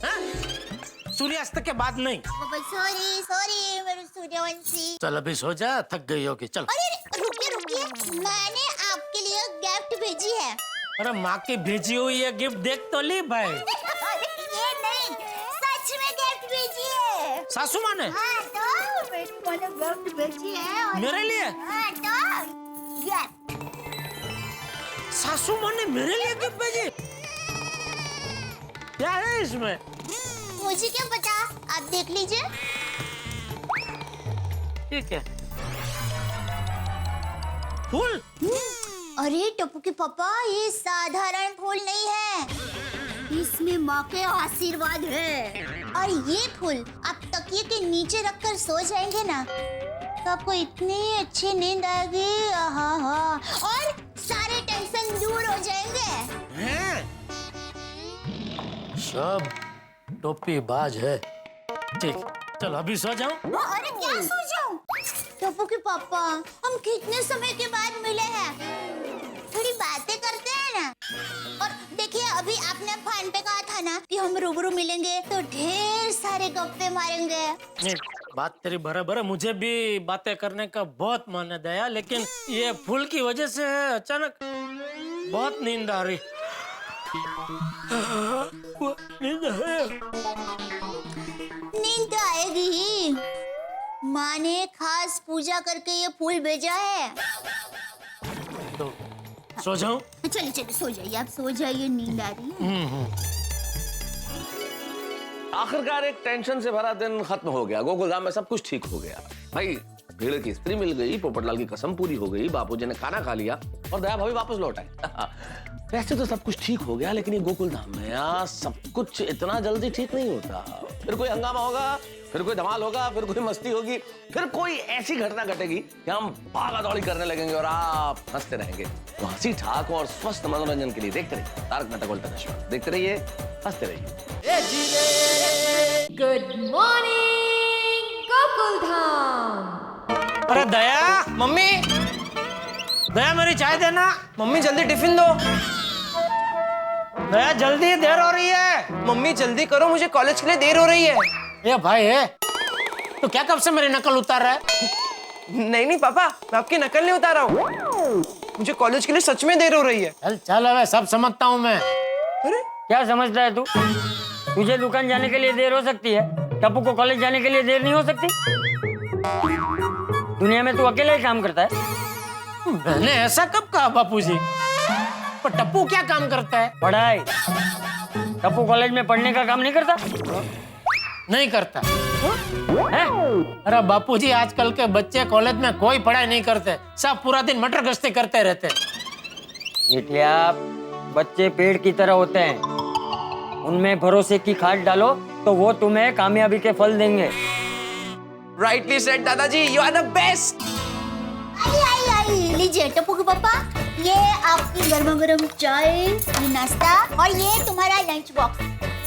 सूर्यास्त के बाद नहीं। सॉरी सॉरी मेरे सूर्यवंशी। चल अभी सो जा, थक गई होगी। चल। अरे रुकिए रुकिए, मैंने आपके लिए गिफ्ट भेजी है। अरे माँ की भेजी हुई है गिफ्ट, देख तो ली भाई। ये नहीं, सच में गिफ्ट भेजी है सासू माँ ने। हाँ, तो मैंने गिफ्ट भेजी है और... मेरे लिए? हाँ, तो गिफ्ट। सासू माँ ने मेरे लिए गिफ्ट भेजी? क्या है इसमें? मुझे क्या पता, आप देख लीजिए। ठीक है। फूल? अरे टप्पू के पापा, ये साधारण फूल नहीं है, इसमें माँ के आशीर्वाद है। और ये फूल आप तकिए के नीचे रखकर सो जाएंगे ना, तो आपको इतनी अच्छी नींद आएगी, आहा, और सारे टेंशन दूर हो जाएंगे। हैं? सब टोपी बाज है। ठीक, चलो अभी सो जाऊं। अरे क्या सो जाऊं? टप्पू के पापा, हम कितने समय के बाद मिले हैं, थोड़ी बातें करते हैं ना। और देखिए, अभी आपने फोन पे कहा था ना कि हम रूबरू मिलेंगे तो ढेर सारे गप्पे मारेंगे। नहीं, बात तेरी बराबर है, मुझे भी बातें करने का बहुत मन है दया, लेकिन ये फूल की वजह से अचानक बहुत नींद आ रही। नींद तो आएगी ही, माँ ने खास पूजा करके ये फूल भेजा है। तो सो जाऊं? चलिए चलिए सो जाइए, आप सो जाइए, नींद आ रही है। आखिरकार एक टेंशन से भरा दिन खत्म हो गया। गोकुलधाम में सब कुछ ठीक हो गया भाई। भेड़ की स्त्री मिल गई, पोपटलाल की कसम पूरी हो गई, बापूजी ने खाना खा लिया और दया भाभी वापस लौट आए। वैसे तो सब कुछ ठीक हो गया, लेकिन ये गोकुलधाम में यार सब कुछ इतना जल्दी ठीक नहीं होता। फिर कोई हंगामा होगा, फिर कोई धमाल होगा, फिर कोई मस्ती होगी, फिर कोई ऐसी घटना घटेगी कि हम भागा दौड़ी करने लगेंगे और आप हंसते रहेंगे। तो हंसी ठाक और स्वस्थ मनोरंजन के लिए देखते रहिए तारक मेहता का उल्टा चश्मा। देखते रहिए, हंसते रहिए। Good morning Gokuldham. अरे दया, मम्मी, दया मेरी चाय देना। मम्मी जल्दी टिफिन दो। दया जल्दी, देर हो रही है। मम्मी जल्दी करो, मुझे कॉलेज के लिए देर हो रही है। ये भाई है तो क्या कब से मेरी नकल उतार रहा है? नहीं नहीं पापा, मैं आपकी नकल नहीं उतार रहा हूँ, मुझे कॉलेज के लिए सच में देर हो रही है। चल चल, अब सब समझता हूँ मैं। अरे क्या समझता है तू? तुझे दुकान जाने के लिए देर हो सकती है, टप्पू को कॉलेज जाने के लिए देर नहीं हो सकती? दुनिया में तू अकेले ही काम करता है। मैंने ऐसा कब कहा बापूजी? पर टप्पू क्या काम करता है? पढ़ाई। टप्पू कॉलेज में पढ़ने का काम नहीं करता? नहीं करता है? अरे बापूजी, आजकल के बच्चे कॉलेज में कोई पढ़ाई नहीं करते, सब पूरा दिन मटर गश्ती करते रहते। बेटिया, बच्चे पेड़ की तरह होते हैं, उनमें भरोसे की खाद डालो तो वो तुम्हें कामयाबी के फल देंगे। राइटली सेड दादाजी, यू आर द बेस्ट। आई लीजिए टप्पू के पापा, ये आपकी गर्मा गर्म चाय, ये नाश्ता और ये तुम्हारा लंच बॉक्स।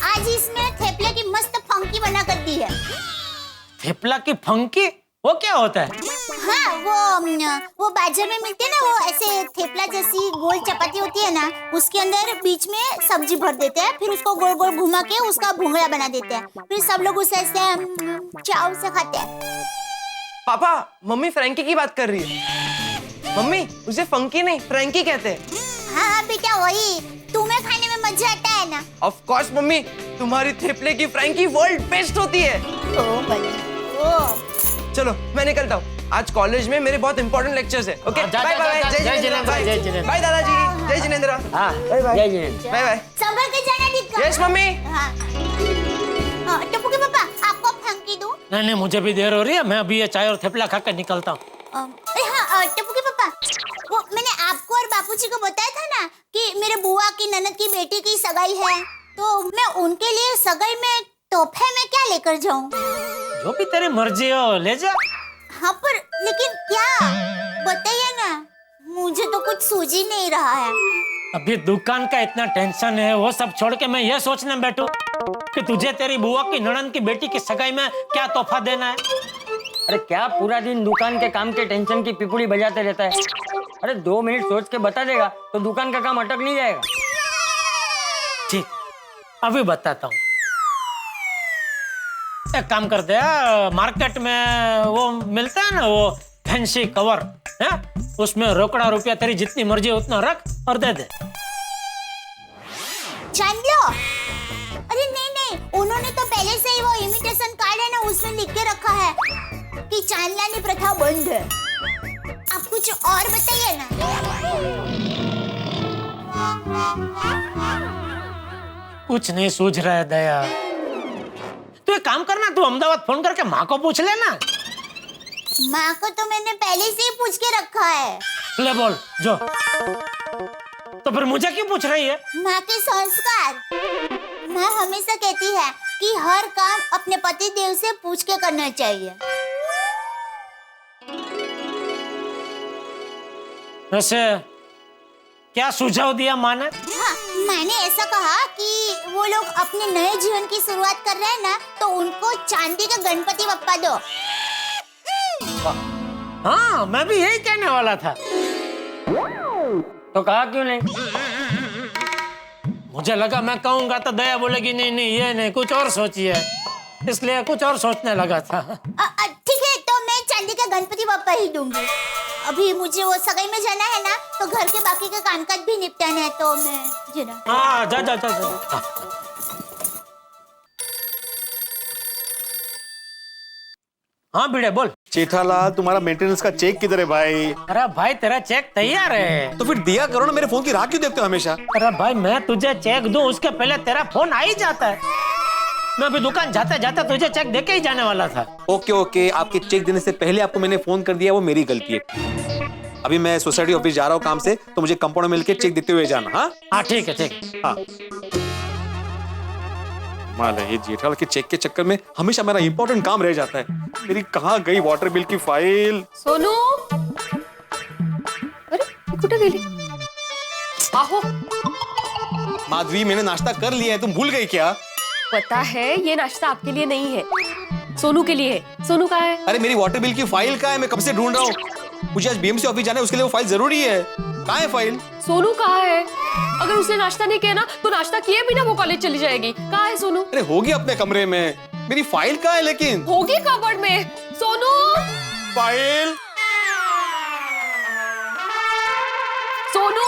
आज इसमें थेपले की मस्त फंकी बना कर दी है। थेपला की फंकी? वो क्या होता है? हाँ, वो बाजार में मिलते हैं ना, वो ऐसे थेपला जैसी गोल चपाती होती है ना, उसके अंदर बीच में सब्जी भर देते हैं, फिर उसको गोल गोल घुमा के उसका भुंगड़ा बना देते हैं, फिर सब लोग उसे ऐसे चाव से खाते हैं। पापा, मम्मी फ्रैंकी की बात कर रही है। मम्मी, उसे फंकी नहीं फ्रैंकी कहते हैं। हाँ बेटा, वही। तुम्हें खाने में मजा आता है ना? ऑफ कोर्स मम्मी, तुम्हारी थेपले की फ्रैंकी वर्ल्ड बेस्ट होती है। चलो मैं निकलता हूँ, आज कॉलेज में मेरे बहुत इंपॉर्टेंट लेक्चर्स है। Okay, bye bye. जय जिनेंद्र, बाय दादाजी। जय जिनेंद्र। हाँ, जय जिनेंद्र। Bye bye. संभल के जाना दीदी। Yes mummy. हाँ, टप्पू के पापा, आपको फंकी दूं? नहीं, मुझे भी देर हो रही है, मैं अभी ये चाय और थेपला खाकर निकलता हूँ। हाँ टप्पू के पापा, वो मैंने आपको और बापूजी को बताया था ना कि मेरे बुआ की ननद की बेटी की सगाई है, तो मैं उनके लिए सगाई में तोहफे में क्या लेकर जाऊं? जो भी तेरी मर्जी हो ले जा। हाँ पर लेकिन क्या, बताइए ना, मुझे तो कुछ सूझ ही नहीं रहा है। अभी दुकान का इतना टेंशन है, वो सब छोड़ के मैं ये सोचने बैठूं कि तुझे तेरी बुआ की ननद की बेटी की सगाई में क्या तोहफा देना है। अरे क्या पूरा दिन दुकान के काम के टेंशन की पिपुड़ी बजाते रहता है? अरे 2 मिनट सोच के बता देगा तो दुकान का काम अटक नहीं जाएगा। ठीक, अभी बताता हूँ। एक काम करते हैं, मार्केट में वो मिलता है ना, वो फैंसी कवर है, उसमें रोकड़ा रुपया तेरी जितनी मर्जी उतना रख और दे दे। जान लो? अरे नहीं, उन्होंने तो पहले से ही वो इमिटेशन कार्ड है ना, उसमें लिख के रखा है कि चांदलानी प्रथा बंद है। आप कुछ और बताइए ना। कुछ नहीं सूझ रहा है दया। तू एक काम करना, तू अहमदाबाद फोन करके माँ को पूछ लेना। माँ को तो मैंने पहले से ही पूछ के रखा है। ले बोल जो। तो फिर मुझे क्यों पूछ रही है? माँ के संस्कार। माँ हमेशा कहती है कि हर काम अपने पति देव से पूछ के करना चाहिए। वैसे क्या सुझाव दिया माँ ने? हाँ, मैंने ऐसा कहा कि वो लोग अपने नए जीवन की शुरुआत कर रहे हैं ना, तो उनको चांदी का गणपति बप्पा दो। हाँ, मैं भी यही कहने वाला था। तो कहा क्यों नहीं? मुझे लगा मैं कहूंगा तो दया बोलेगी नहीं ये नहीं, कुछ और सोचिए, इसलिए कुछ और सोचने लगा था। ठीक है, तो मैं चांदी का गणपति बप्पा ही दूंगी। अभी मुझे वो सगाई में जाना है ना, तो घर के बाकी का कामकाज भी निपटाना है, तो मैं जरा। हाँ, जा। हाँ भिड़े बोल। जेठालाल तुम्हारा मेंटेनेंस का चेक किधर है भाई? अरे भाई तेरा चेक तैयार है। तो फिर दिया करो ना, मेरे फोन की राह क्यों देखते हो हमेशा? अरे भाई मैं तुझे चेक दूं उसके पहले तेरा फोन आ ही जाता है। मैं अभी दुकान जाते जाते तुझे चेक देके ही जाने वाला था। ओके ओके, आपके चेक देने से पहले आपको मैंने फोन कर दिया, वो मेरी गलती है। अभी मैं सोसाइटी ऑफिस जा रहा हूँ काम से, तो मुझे कंपाउंड में मिलके चेक देते हुए जाना। हाँ हाँ ठीक है ठीक। हाँ माल है ये जेठालाल के चेक के चक्कर में हमेशा मेरा इंपॉर्टेंट काम रह जाता है। मेरी कहाँ गई वाटर बिल की फाइल? सोनू, अरे कुठे गेली? आहो माधवी, मैंने नाश्ता कर लिया है, तुम भूल गई क्या? पता है ये नाश्ता आपके लिए नहीं है, सोनू के लिए है। सोनू कहाँ है? अरे मेरी वाटर बिल की फाइल कहाँ है? मैं कब से ढूंढ रहा हूँ। मुझे आज बीएमसी ऑफिस जाना है, उसके लिए वो फाइल जरूरी है। कहाँ है फाइल? सोनू कहाँ है? अगर उसने नाश्ता नहीं किया ना तो नाश्ता किए बिना वो कॉलेज चली जाएगी। कहाँ है सोनू? अरे होगी अपने कमरे में। मेरी फाइल कहाँ है लेकिन? होगी कबर्ड में। सोनू, फाइल। सोनू,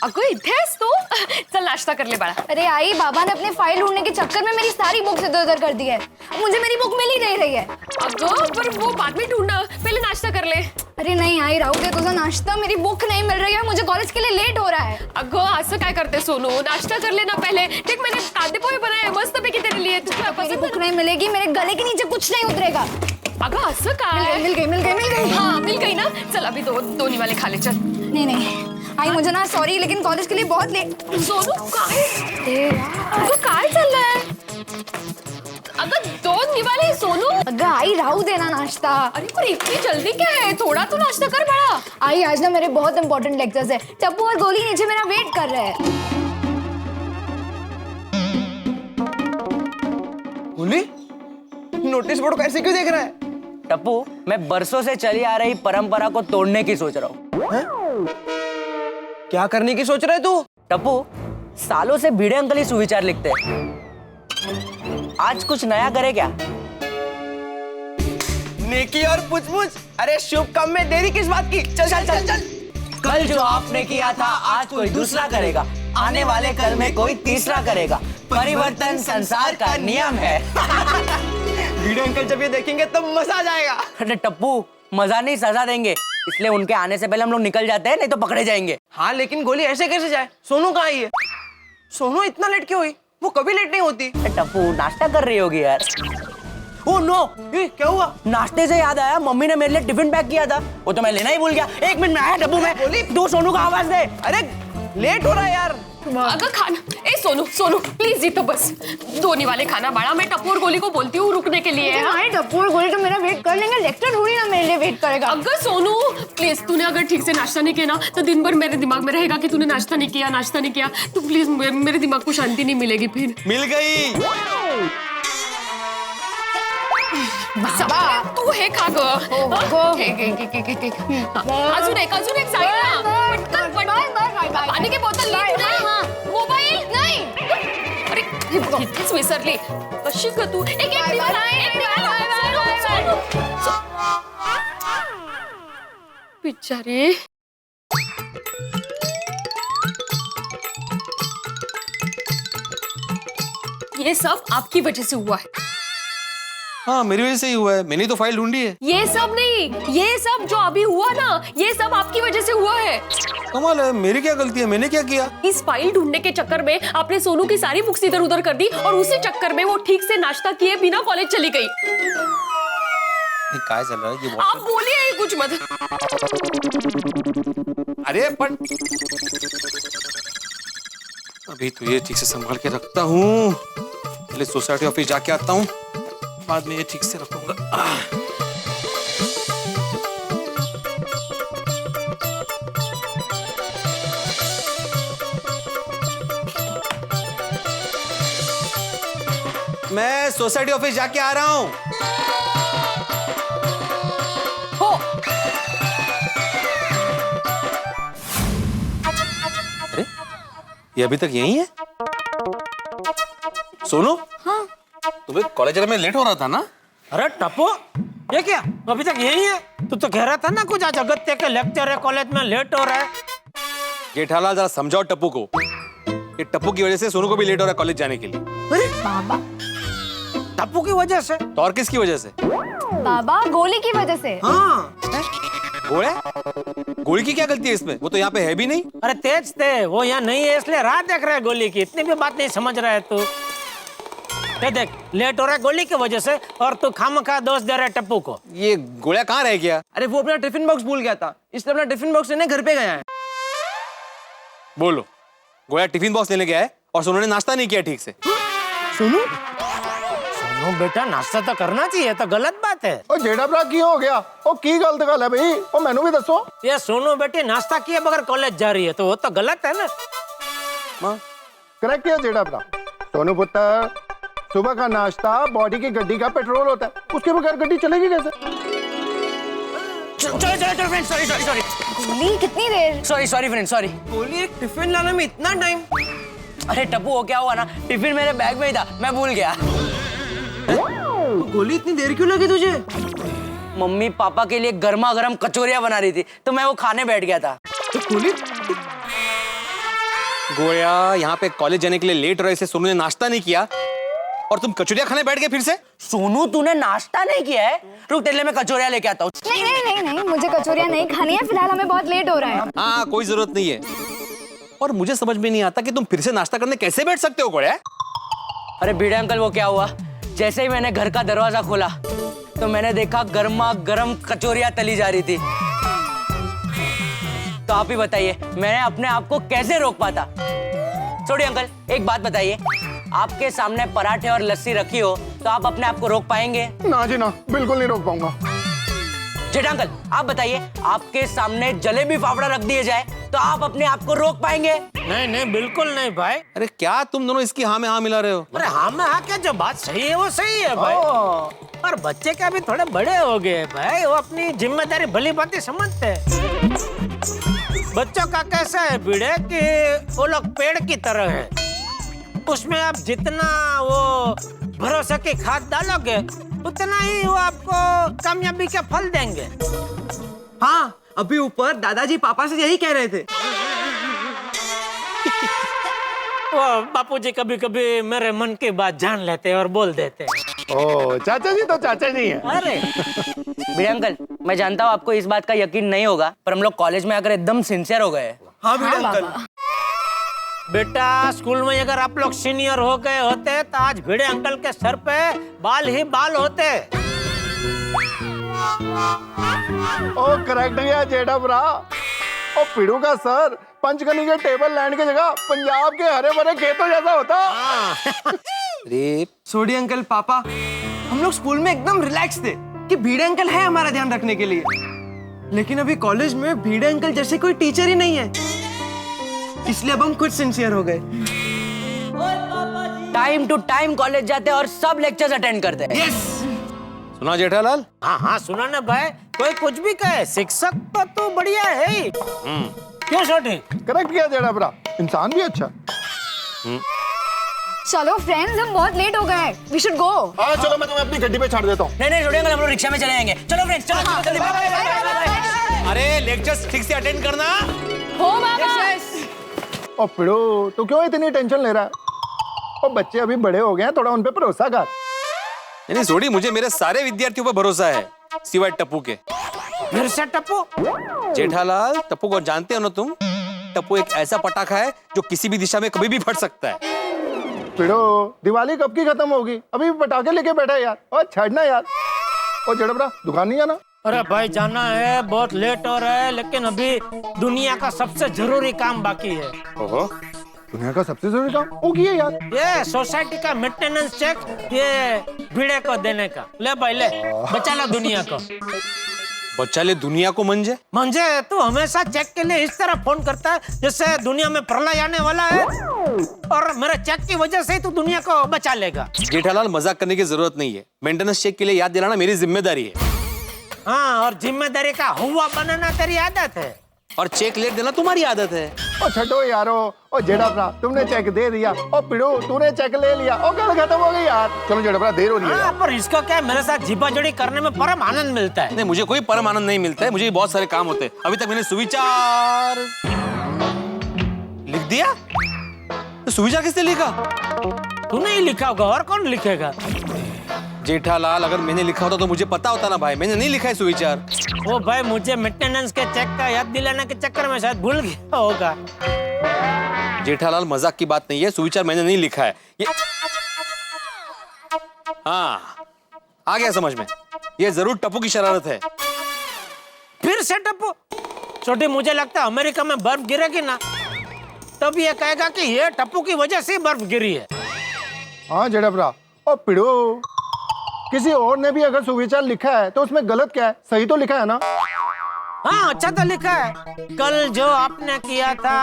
अगो इथेच तू? चल नाश्ता कर ले बाळा। अरे आई, बाबा ने अपने फाइल ढूंढने के चक्कर में मेरी सारी बुक्स इधर-उधर कर दी है। मुझे मेरी बुक मिल ही नहीं रही है। अगो पर वो बाद में ढूंढना, पहले नाश्ता कर ले। अरे नहीं आई, राहू के तुझा नाश्ता, मेरी बुक नहीं मिल रही है, मुझे कॉलेज के लिए लेट हो रहा है। अगो असं काय करते सोनू, नाश्ता कर लेना पहले। देख मैंने कांदे पोहे बनाए हैं मस्त पैकी तेरे लिए। तुझे मेरी बुक नहीं मिलेगी, मेरे गले के नीचे कुछ नहीं उतरेगा। अगो असं काय? मिल गई। हाँ मिल गई ना। चल अभी दोनी वाले खा ले चल। नहीं आई, मुझे ना सॉरी, लेकिन कॉलेज के लिए बहुत लेट। सोनू काय? अगो काय चल रहा है? अगर दोन निवाले सोनू। अगर आई, राहू देना नाश्ता। अरे पर इतनी जल्दी क्या है, थोड़ा तो नाश्ता कर बड़ा। आई आज ना मेरे बहुत इंपॉर्टेंट लेक्चर्स है। टप्पू और गोली नीचे मेरा वेट कर रहे हैं। गोली, नोटिस बोर्ड को ऐसे क्यों देख रहा है? टप्पू, मैं बरसों से चली आ रही परंपरा को तोड़ने की सोच रहा हूँ। क्या करने की सोच रहे तू? टप्पू, सालों से भिड़े अंकल ही सुविचार लिखते हैं। आज कुछ नया करे क्या? नेकी और पुछ-पुछ। अरे शुभ काम में देरी किस बात की? चल। कल जो आपने किया था आज कोई दूसरा करेगा, आने वाले कल में कोई तीसरा करेगा। परिवर्तन संसार का नियम है। वीडियो अंकल जब ये देखेंगे तब मजा आ जाएगा। अरे टप्पू, मजा नहीं सजा देंगे, इसलिए उनके आने से पहले हम लोग निकल जाते हैं, नहीं तो पकड़े जाएंगे। हाँ लेकिन गोली ऐसे कैसे जाए? सोनू कहाँ है? सोनू इतना लेट क्यों हुई? वो कभी लेट नहीं होती। टप्पू, नाश्ता कर रही होगी यार। ओह नो, क्या हुआ? नाश्ते से याद आया, मम्मी ने मेरे लिए टिफिन पैक किया था, वो तो मैं लेना ही भूल गया। 1 मिनट में आया टप्पू। मैं बोली तू सोनू को आवाज दे। अरे लेट हो रहा है यार। अगर खाना, ए सोनू प्लीज जी तो बस दोनी वाले खाना बाड़ा। मैं टप्पू और गोली को बोलती हूँ रुकने के लिए। टप्पू और गोली तो मेरा वेट कर लेंगे, लेक्चर थोड़ी ना मेरे लिए वेट करेगा। अगर सोनू प्लीज, तूने अगर ठीक से नाश्ता नहीं किया ना तो दिन भर मेरे दिमाग में रहेगा कि तूने नाश्ता नहीं किया। तो प्लीज मेरे दिमाग को शांति नहीं मिलेगी फिर। मिल गई। तू हे खा ग। अजून एक साईड ना। पटकन पाणी की बोतल ली तूने? मोबाईल नाही। अरे इतकीच विसरली कशी ग तू? एक दिवा लाय। बिचारी, ये सब आपकी वजह से हुआ है। हाँ मेरी वजह से ही हुआ है, मैंने तो फाइल ढूंढी है। ये सब नहीं, ये सब जो अभी हुआ ना, ये सब आपकी वजह से हुआ है। कमाल है, मेरी क्या गलती है? मैंने क्या किया? इस फाइल ढूंढने के चक्कर में आपने सोनू की सारी बुक्स इधर उधर कर दी और उसी चक्कर में वो ठीक से नाश्ता किए बिना कॉलेज चली गई। क्या चल रहा है ये? आप बोलिए ही कुछ मत। अरे पर अभी तो ये ठीक से संभाल के रखता हूँ, पहले सोसाइटी ऑफिस जाके आता हूँ, बाद में ये ठीक से रखूंगा। मैं सोसाइटी ऑफिस जाके आ रहा हूँ। अरे ये अभी तक यही है? सोनू, हाँ तुम्हें कॉलेज जाने में लेट हो रहा था ना? अरे टप्पू, ये क्या अभी तक यही है? तू तो कह रहा था ना कुछ आज अगत्य के लेक्चर है, कॉलेज में लेट हो रहा है। जेठालाल जरा समझाओ टप्पू को, ये टप्पू की वजह से सोनू को भी लेट हो रहा है कॉलेज जाने के लिए। बाबा टप्पू की वजह से। तो और किसकी वजह से? बाबा गोली की वजह से। हाँ। गोले? गोली की क्या गलती है इसमें? वो तो यहाँ पे है भी नहीं। अरे तेज थे, वो यहाँ नहीं है इसलिए राह देख रहे हैं गोली की। इतनी भी बात नहीं समझ रहा है तू। ये देख लेट हो रहा है गोली की वजह से और तू खामखा दोस्त दे रहा है टप्पू को। ये गोलियां कहाँ रह गया? अरे वो अपना टिफिन बॉक्स भूल गया था, इसलिए अपना टिफिन बॉक्स लेने घर पे गया है। बोलो, गोया टिफिन बॉक्स लेने गया है और सोनू ने नाश्ता नहीं किया ठीक से। सोनू? सोनू बेटा नाश्ता तो करना चाहिए, तो गलत बात है। ओ जेड़ा भरा की हो गया? ओ की गलत गल है भाई? ओ मैनू भी दसो। ये सोनू बेटी नाश्ता किए बगैर कॉलेज जा रही है तो वो तो गलत है ना। करेक्ट है जेड़ा भरा। सोनू पुत्र, सुबह का नाश्ता बॉडी की गड्डी का पेट्रोल होता है, उसके बगैर गड्डी चलेगी कैसे? सॉरी गोली कितनी देर? Sorry friend sorry. गोली एक टिफिन लाने में इतना टाइम? अरे टप्पू वो क्या हुआ ना, टिफिन मेरे बैग में ही था, मैं भूल गया। गोली इतनी देर क्यों लगी तुझे? मम्मी पापा के लिए गर्मा गर्म कचौरियां बना रही थी तो मैं वो खाने बैठ गया था। तो गोली? गोया यहाँ पे कॉलेज जाने के लिए लेट हो रहे, सोनू ने नाश्ता नहीं किया और तुम कचौरियां खाने बैठ गए फिर से? सोनू तूने नाश्ता नहीं किया है? रुक तेरे लिए मैं कचौरियां लेके आता हूँ। नहीं, मुझे कचौरियां नहीं खानी है, फिलहाल हमें बहुत लेट हो रहा है। हाँ कोई जरूरत नहीं है। और मुझे समझ में नहीं आता कि तुम फिर से नाश्ता करने कैसे बैठ सकते हो गोया? अरे भिड़े अंकल वो क्या हुआ, जैसे ही मैंने घर का दरवाजा खोला तो मैंने देखा गर्मा गर्म कचौरियां तली जा रही थी। तो आप ही बताइए मैं अपने आप को कैसे रोक पाता? छोड़िए अंकल, एक बात बताइए, आपके सामने पराठे और लस्सी रखी हो तो आप अपने आप को रोक पाएंगे? ना जी ना, बिल्कुल नहीं रोक पाऊंगा। जेठा अंकल आप बताइए, आपके सामने जलेबी फाफड़ा रख दिए जाए तो आप अपने आप को रोक पाएंगे? नहीं बिल्कुल नहीं भाई। अरे क्या तुम दोनों इसकी हाँ में हाँ मिला रहे हो? अरे हाँ में हाँ क्या, जो बात सही है वो सही है भाई। और बच्चे क्या भी थोड़े बड़े हो गए भाई, वो अपनी जिम्मेदारी भली भांति समझते हैं। बच्चों का कैसा है भिड़े कि वो लोग पेड़ की तरह है, उसमें आप जितना वो भरोसे की खाद डालोगे उतना ही वो आपको कामयाबी के फल देंगे। हाँ अभी ऊपर दादाजी पापा से यही कह रहे थे। वो बापूजी कभी कभी मेरे मन की बात जान लेते और बोल देते हैं। ओ चाचा जी तो चाचा जी हैं। अरे भिड़े अंकल मैं जानता हूँ आपको इस बात का यकीन नहीं होगा, पर हम लोग कॉलेज में आकर एकदम सिंसियर हो गए। हाँ भिड़े अंकल। बेटा स्कूल में अगर आप लोग सीनियर हो गए होते तो आज भिड़े अंकल के सर पे बाल ही बाल होते। ओ करेक्ट गया जेड़ा भरा। ओ पिड़ू का सर पंचगनी के टेबल लैंड की जगह पंजाब के हरे भरे खेतों जैसा होता। सोडी अंकल पापा, हम लोग स्कूल में एकदम रिलैक्स थे कि भिड़े अंकल है हमारा ध्यान रखने के लिए, लेकिन अभी कॉलेज में भिड़े अंकल जैसे कोई टीचर ही नहीं है, इसलिए अब हम खुद सिंसियर हो गए। टाइम टू टाइम कॉलेज जाते और सब लेक्चर्स अटेंड करते हैं। यस सुना जेठालाल? हाँ सुना ना भाई, कोई कुछ भी कहे शिक्षक तो बढ़िया है ही। क्यों छोटे? करेक्ट किया जेड़ा भरा, इंसान भी अच्छा। चलो फ्रेंड्स, हम बहुत लेट हो गए हैं, वी शुड गो। हाँ चलो मैं तुम्हें अपनी गड्डी पे छोड़ देता हूँ। नहीं छोड़िए अंकल, हम लोग रिक्शा में चले जाएंगे। चलो फ्रेंड्स चलो जल्दी। अरे लेक्चर्स ठीक से अटेंड करना। हो बाबा। ओ पिड़ू तू क्यों इतनी टेंशन ले रहा है? ओ बच्चे अभी बड़े हो गए हैं, थोड़ा उन पे भरोसा कर। नहीं सोडी, मुझे मेरे सारे विद्यार्थियों पर भरोसा है सिवाय टप्पू के। फिर से टप्पू? जेठालाल टप्पू को जानते हो ना तुम? टप्पू एक ऐसा पटाखा है जो किसी भी दिशा में कभी भी फट सकता है। पिड़ो दिवाली कब की खत्म होगी, अभी पटाखे लेके बैठा है यार। और छड़ना यार। ओ जड़बरा दुकान नहीं जाना? अरे भाई जाना है, बहुत लेट हो रहा है, लेकिन अभी दुनिया का सबसे जरूरी काम बाकी है। ओहो, दुनिया का सबसे जरूरी काम वो किया यार? ये सोसाइटी का मेंटेनेंस चेक ये भिड़े को देने का। ले भाई ले, बचा ला दुनिया को। बचा ले दुनिया को मंजे? मंजे तू हमेशा चेक के लिए इस तरह फोन करता है जैसे दुनिया में प्रलय आने वाला है, और मेरे चेक की वजह से ही तू दुनिया को बचा लेगा। जेठालाल मजाक करने की जरूरत नहीं है, मेंटेनेंस चेक के लिए याद दिलाना मेरी जिम्मेदारी है। हाँ, और जिम्मेदारी का हुआ बनाना तेरी आदत है, और चेक लेट देना तुम्हारी आदत है। ओ छठो यारो, ओ जेड़ापरा तुमने चेक दे दिया, ओ पिड़ो तूने चेक ले लिया, ओ गल खत्म हो गई यार। चलो जेड़ापरा देर हो रही है। हाँ, पर इसको क्या मेरे साथ जीबाजोड़ी करने में परम आनंद मिलता है। नहीं मुझे कोई परम आनंद नहीं मिलता है, मुझे बहुत सारे काम होते हैं। अभी तक मैंने सुविचार लिख दिया। तो सुविचार किसने लिखा? तूने ही लिखा होगा, और कौन लिखेगा? जेठालाल, अगर मैंने लिखा होता तो मुझे पता होता ना भाई, मैंने नहीं लिखा है सुविचार। वो भाई मुझे मेंटेनेंस के चेक का याद दिलाने के चक्कर में शायद भूल गया होगा। जेठालाल मजाक की बात नहीं है, सुविचार मैंने नहीं लिखा है ये। हाँ आ गया समझ में, ये जरूर टप्पू की शरारत है। फिर से टप्पू? छोटी, मुझे लगता है अमेरिका में बर्फ गिरेगी ना तब ये कहेगा कि ये टप्पू की वजह से बर्फ गिरी है। हाँ जेठा भरा। और पिड़ो, किसी और ने भी अगर सुविचार लिखा है तो उसमें गलत क्या है? सही तो लिखा है ना? हाँ अच्छा तो लिखा है, कल जो आपने किया था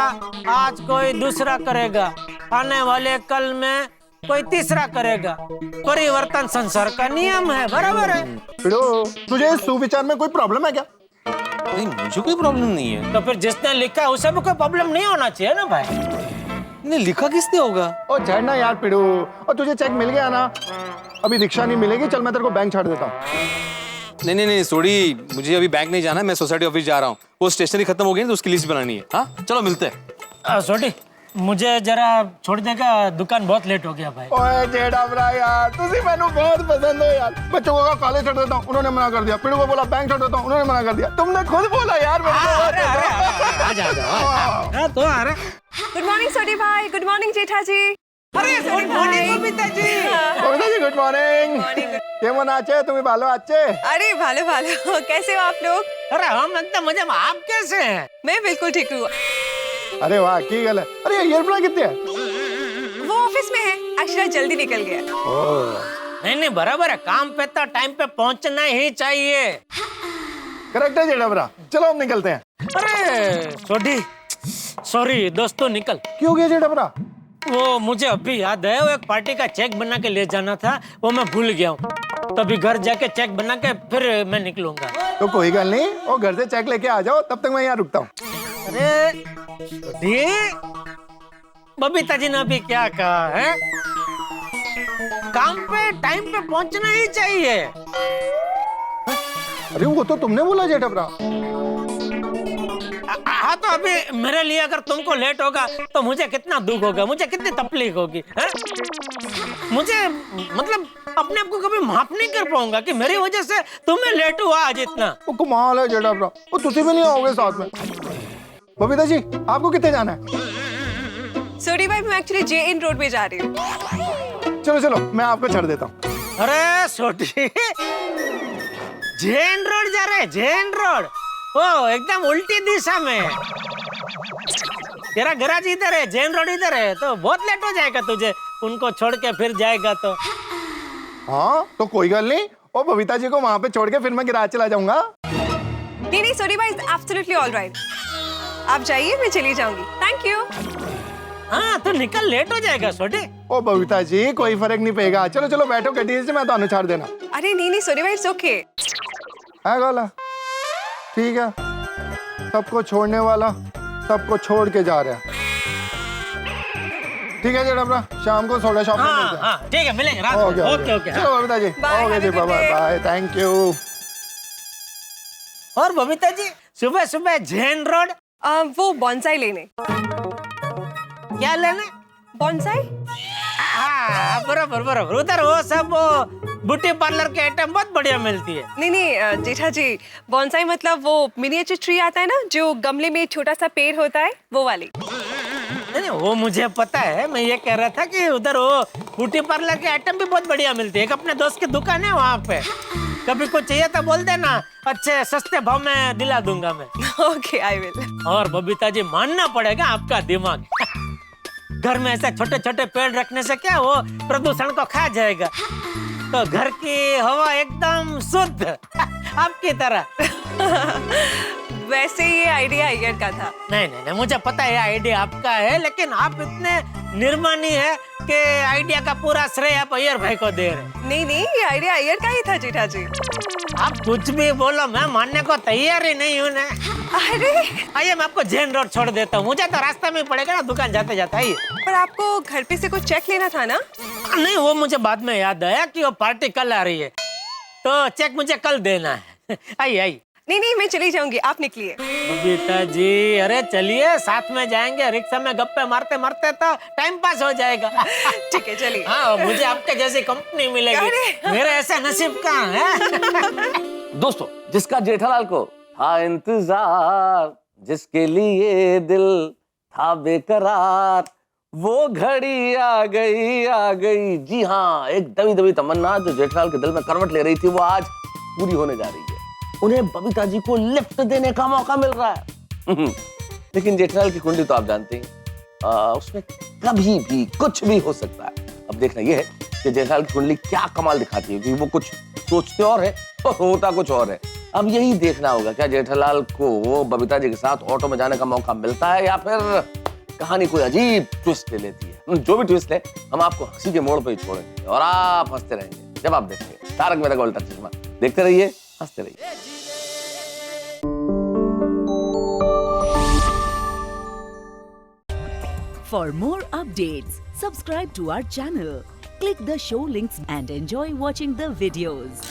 आज कोई दूसरा करेगा, आने वाले कल में कोई तीसरा करेगा, परिवर्तन संसार का नियम है। बराबर है। पिड़ो, तुझे इस सुविचार में कोई प्रॉब्लम है क्या? नहीं मुझे कोई प्रॉब्लम नहीं है। तो फिर जिसने लिखा है उसे भी कोई प्रॉब्लम नहीं होना चाहिए ना भाई। नहीं लिखा किसने होगा? ओ छेड़ना यार पिड़ो, और तुझे चेक मिल गया ना? अभी रिक्शा नहीं मिलेगी, चल मैं तेरे को बैंक छाड़ देता हूँ। नहीं सॉरी, मुझे अभी बैंक नहीं जाना, मैं सोसाइटी ऑफिस जा रहा हूँ। वो स्टेशनरी खत्म हो गई तो उसकी लिस्ट बनानी है। हाँ चलो मिलते हैं। छोटी, मुझे जरा छोड़ देगा, दुकान बहुत लेट हो गया भाई। ओए जेठा भरा यार, तुझे मैंने बहुत पसंद हो यार। बच्चों को कॉलेज छोड़ देता हूँ, उन्होंने मना कर दिया। पिड़ो को बोला बैंक छोड़ देता हूँ, उन्होंने मना कर दिया। तुमने खुद बोला यार। गुड मॉर्निंग सोडी भाई। गुड मॉर्निंग जेठा जी। अरे good morning Babita ji. Babita ji good morning. केमन आचे तुम्हें भालो आचे? अरे भालो भालो, कैसे हो आप लोग? अरे हम एकदम मजे में, आप कैसे हैं? मैं बिल्कुल ठीक हूँ। अरे वाह की गल है। अरे ये एयरप्लेन कितने है? वो ऑफिस में है, एक्चुअली जल्दी निकल गया। नहीं बराबर है, काम पे तो टाइम पे पहुंचना ही चाहिए। करेक्ट है जेठा भरा, चलो हम निकलते हैं। अरे छोटी, सॉरी दोस्तों, निकल। क्यों गया जेठा भरा? वो मुझे अभी याद है, वो एक पार्टी का चेक बना के ले जाना था, वो मैं भूल गया हूँ। तभी घर जाके चेक बना के फिर मैं निकलूंगा। तो कोई गल नहीं, वो घर से चेक लेके आ जाओ, तब तक मैं यहाँ रुकता हूँ। अरे बबीता जी ने अभी क्या कहा है, काम पे टाइम पे पहुंचना ही चाहिए। अरे वो तो तुमने बोला जेठा भरा। हाँ तो अभी मेरे लिए अगर तुमको लेट होगा तो मुझे कितना दुख होगा, मुझे कितनी तकलीफ होगी है? मुझे मतलब अपने आप को कभी माफ नहीं कर पाऊंगा कि मेरी वजह से तुम्हें लेट हुआ आज इतना। वो कमाल है जेठा भरा, वो तुझे भी नहीं आओगे साथ में। बबीता जी आपको कितने जाना है? सोडी भाई मैं एक्चुअली जे इन रोड पे जा रही हूँ। चलो मैं आपको छोड़ देता हूँ। अरे छोटी, जैन रोड जा रहे? जैन रोड? ओ एकदम उल्टी दिशा में। तेरा गैराज इधर है, जैन रोड इधर है, तो बहुत लेट हो जाएगा तुझे उनको छोड़ के फिर जाएगा तो। हाँ तो कोई गल नहीं, ओ बबीता जी को वहाँ पे छोड़ के फिर मैं गैराज चला जाऊंगा। नहीं सोडी भाई, एब्सोल्युटली ऑलराइट। आप जाइए, मैं चली जाऊंगी। Thank you. हाँ तो निकल, लेट हो जाएगा छोटे। ओ बबीता जी कोई फर्क नहीं पड़ेगा, चलो बैठो गड्डी से, मैं तो छाड़ देना। अरे नहीं सोडी भाई, इट्स ओके। है गोला, ठीक है, सबको छोड़ने वाला सबको छोड़ के जा रहा है। ठीक है जेठा भरा, शाम को सोडा शॉप में मिलते हैं। हाँ ठीक है, मिलेंगे रात में। ओके। चलो बबीता जी, ओके जी, बाय, थैंक यू। और बबीता जी सुबह सुबह जैन रोड? वो बॉन्साई लेने। क्या लेने? बॉन्साई? हाँ बराबर, उधर वो सब ब्यूटी पार्लर के आइटम बहुत बढ़िया मिलती है। नहीं जेठा जी, बॉन्साई मतलब वो मिनिएचर ट्री आता है ना, जो गमले में छोटा सा पेड़ होता है, वो वाली। नहीं वो मुझे पता है, मैं ये कह रहा था कि उधर वो ब्यूटी पार्लर के आइटम भी बहुत बढ़िया मिलती है। एक अपने दोस्त की दुकान है वहाँ पे, कभी कुछ चाहिए तो बोल देना, अच्छे सस्ते भाव में दिला दूंगा मैं। Okay I will. और बबीता जी मानना पड़ेगा आपका दिमाग। घर में ऐसे छोटे छोटे पेड़ रखने से क्या वो प्रदूषण को खा जाएगा, तो घर की हवा एकदम शुद्ध आपकी तरह। वैसे ये आइडिया अय्यर का था। नहीं मुझे पता है आइडिया आपका है, लेकिन आप इतने निर्मानी है कि आइडिया का पूरा श्रेय आप अय्यर भाई को दे रहे। नहीं ये आइडिया अय्यर का ही था जेठा जी। आप कुछ भी बोलो, मैं मानने को तैयार ही नहीं हूँ ना। अरे आइए मैं आपको जैन रोड छोड़ देता हूँ, मुझे तो रास्ते में पड़ेगा ना दुकान जाते जाते। आइए। पर आपको घर पे से कुछ चेक लेना था ना? नहीं वो मुझे बाद में याद आया कि वो पार्टी कल आ रही है, तो चेक मुझे कल देना है। आइए नहीं नहीं, मैं चली जाऊंगी, आप निकलिए। बबीता जी, अरे चलिए साथ में जाएंगे, रिक्शा में गप्पे मारते मारते तो टाइम पास हो जाएगा। ठीक है चलिए। हाँ, मुझे आपके जैसी कंपनी मिलेगी, मेरे ऐसे नसीब कहाँ है। दोस्तों, जिसका जेठालाल को था इंतजार, जिसके लिए दिल था बेकरार, वो घड़ी आ गई। जी हाँ, एक दबी दबी तमन्ना जो जेठालाल के दिल में करवट ले रही थी, वो आज पूरी होने जा रही है। उन्हें बबीता जी को लिफ्ट देने का मौका मिल रहा है। लेकिन जेठालाल की कुंडली तो आप जानते हैं, उसमें कभी भी कुछ भी हो सकता है। अब देखना यह है कि जेठालाल की कुंडली क्या कमाल दिखाती है, क्योंकि वो कुछ सोचते और है और होता कुछ और है। अब यही देखना होगा, क्या जेठालाल को बबीता जी के साथ ऑटो में जाने का मौका मिलता है या फिर कहानी कोई अजीब ट्विस्ट ले लेती है। जो भी ट्विस्ट है, हम आपको हंसी के मोड़ पर ही छोड़ेंगे और आप हंसते रहेंगे जब आप देखेंगे तारक मेहता का उल्टा चश्मा। देखते रहिए, हंसते रहिए। For more updates, subscribe to our channel, click the show links and enjoy watching the videos.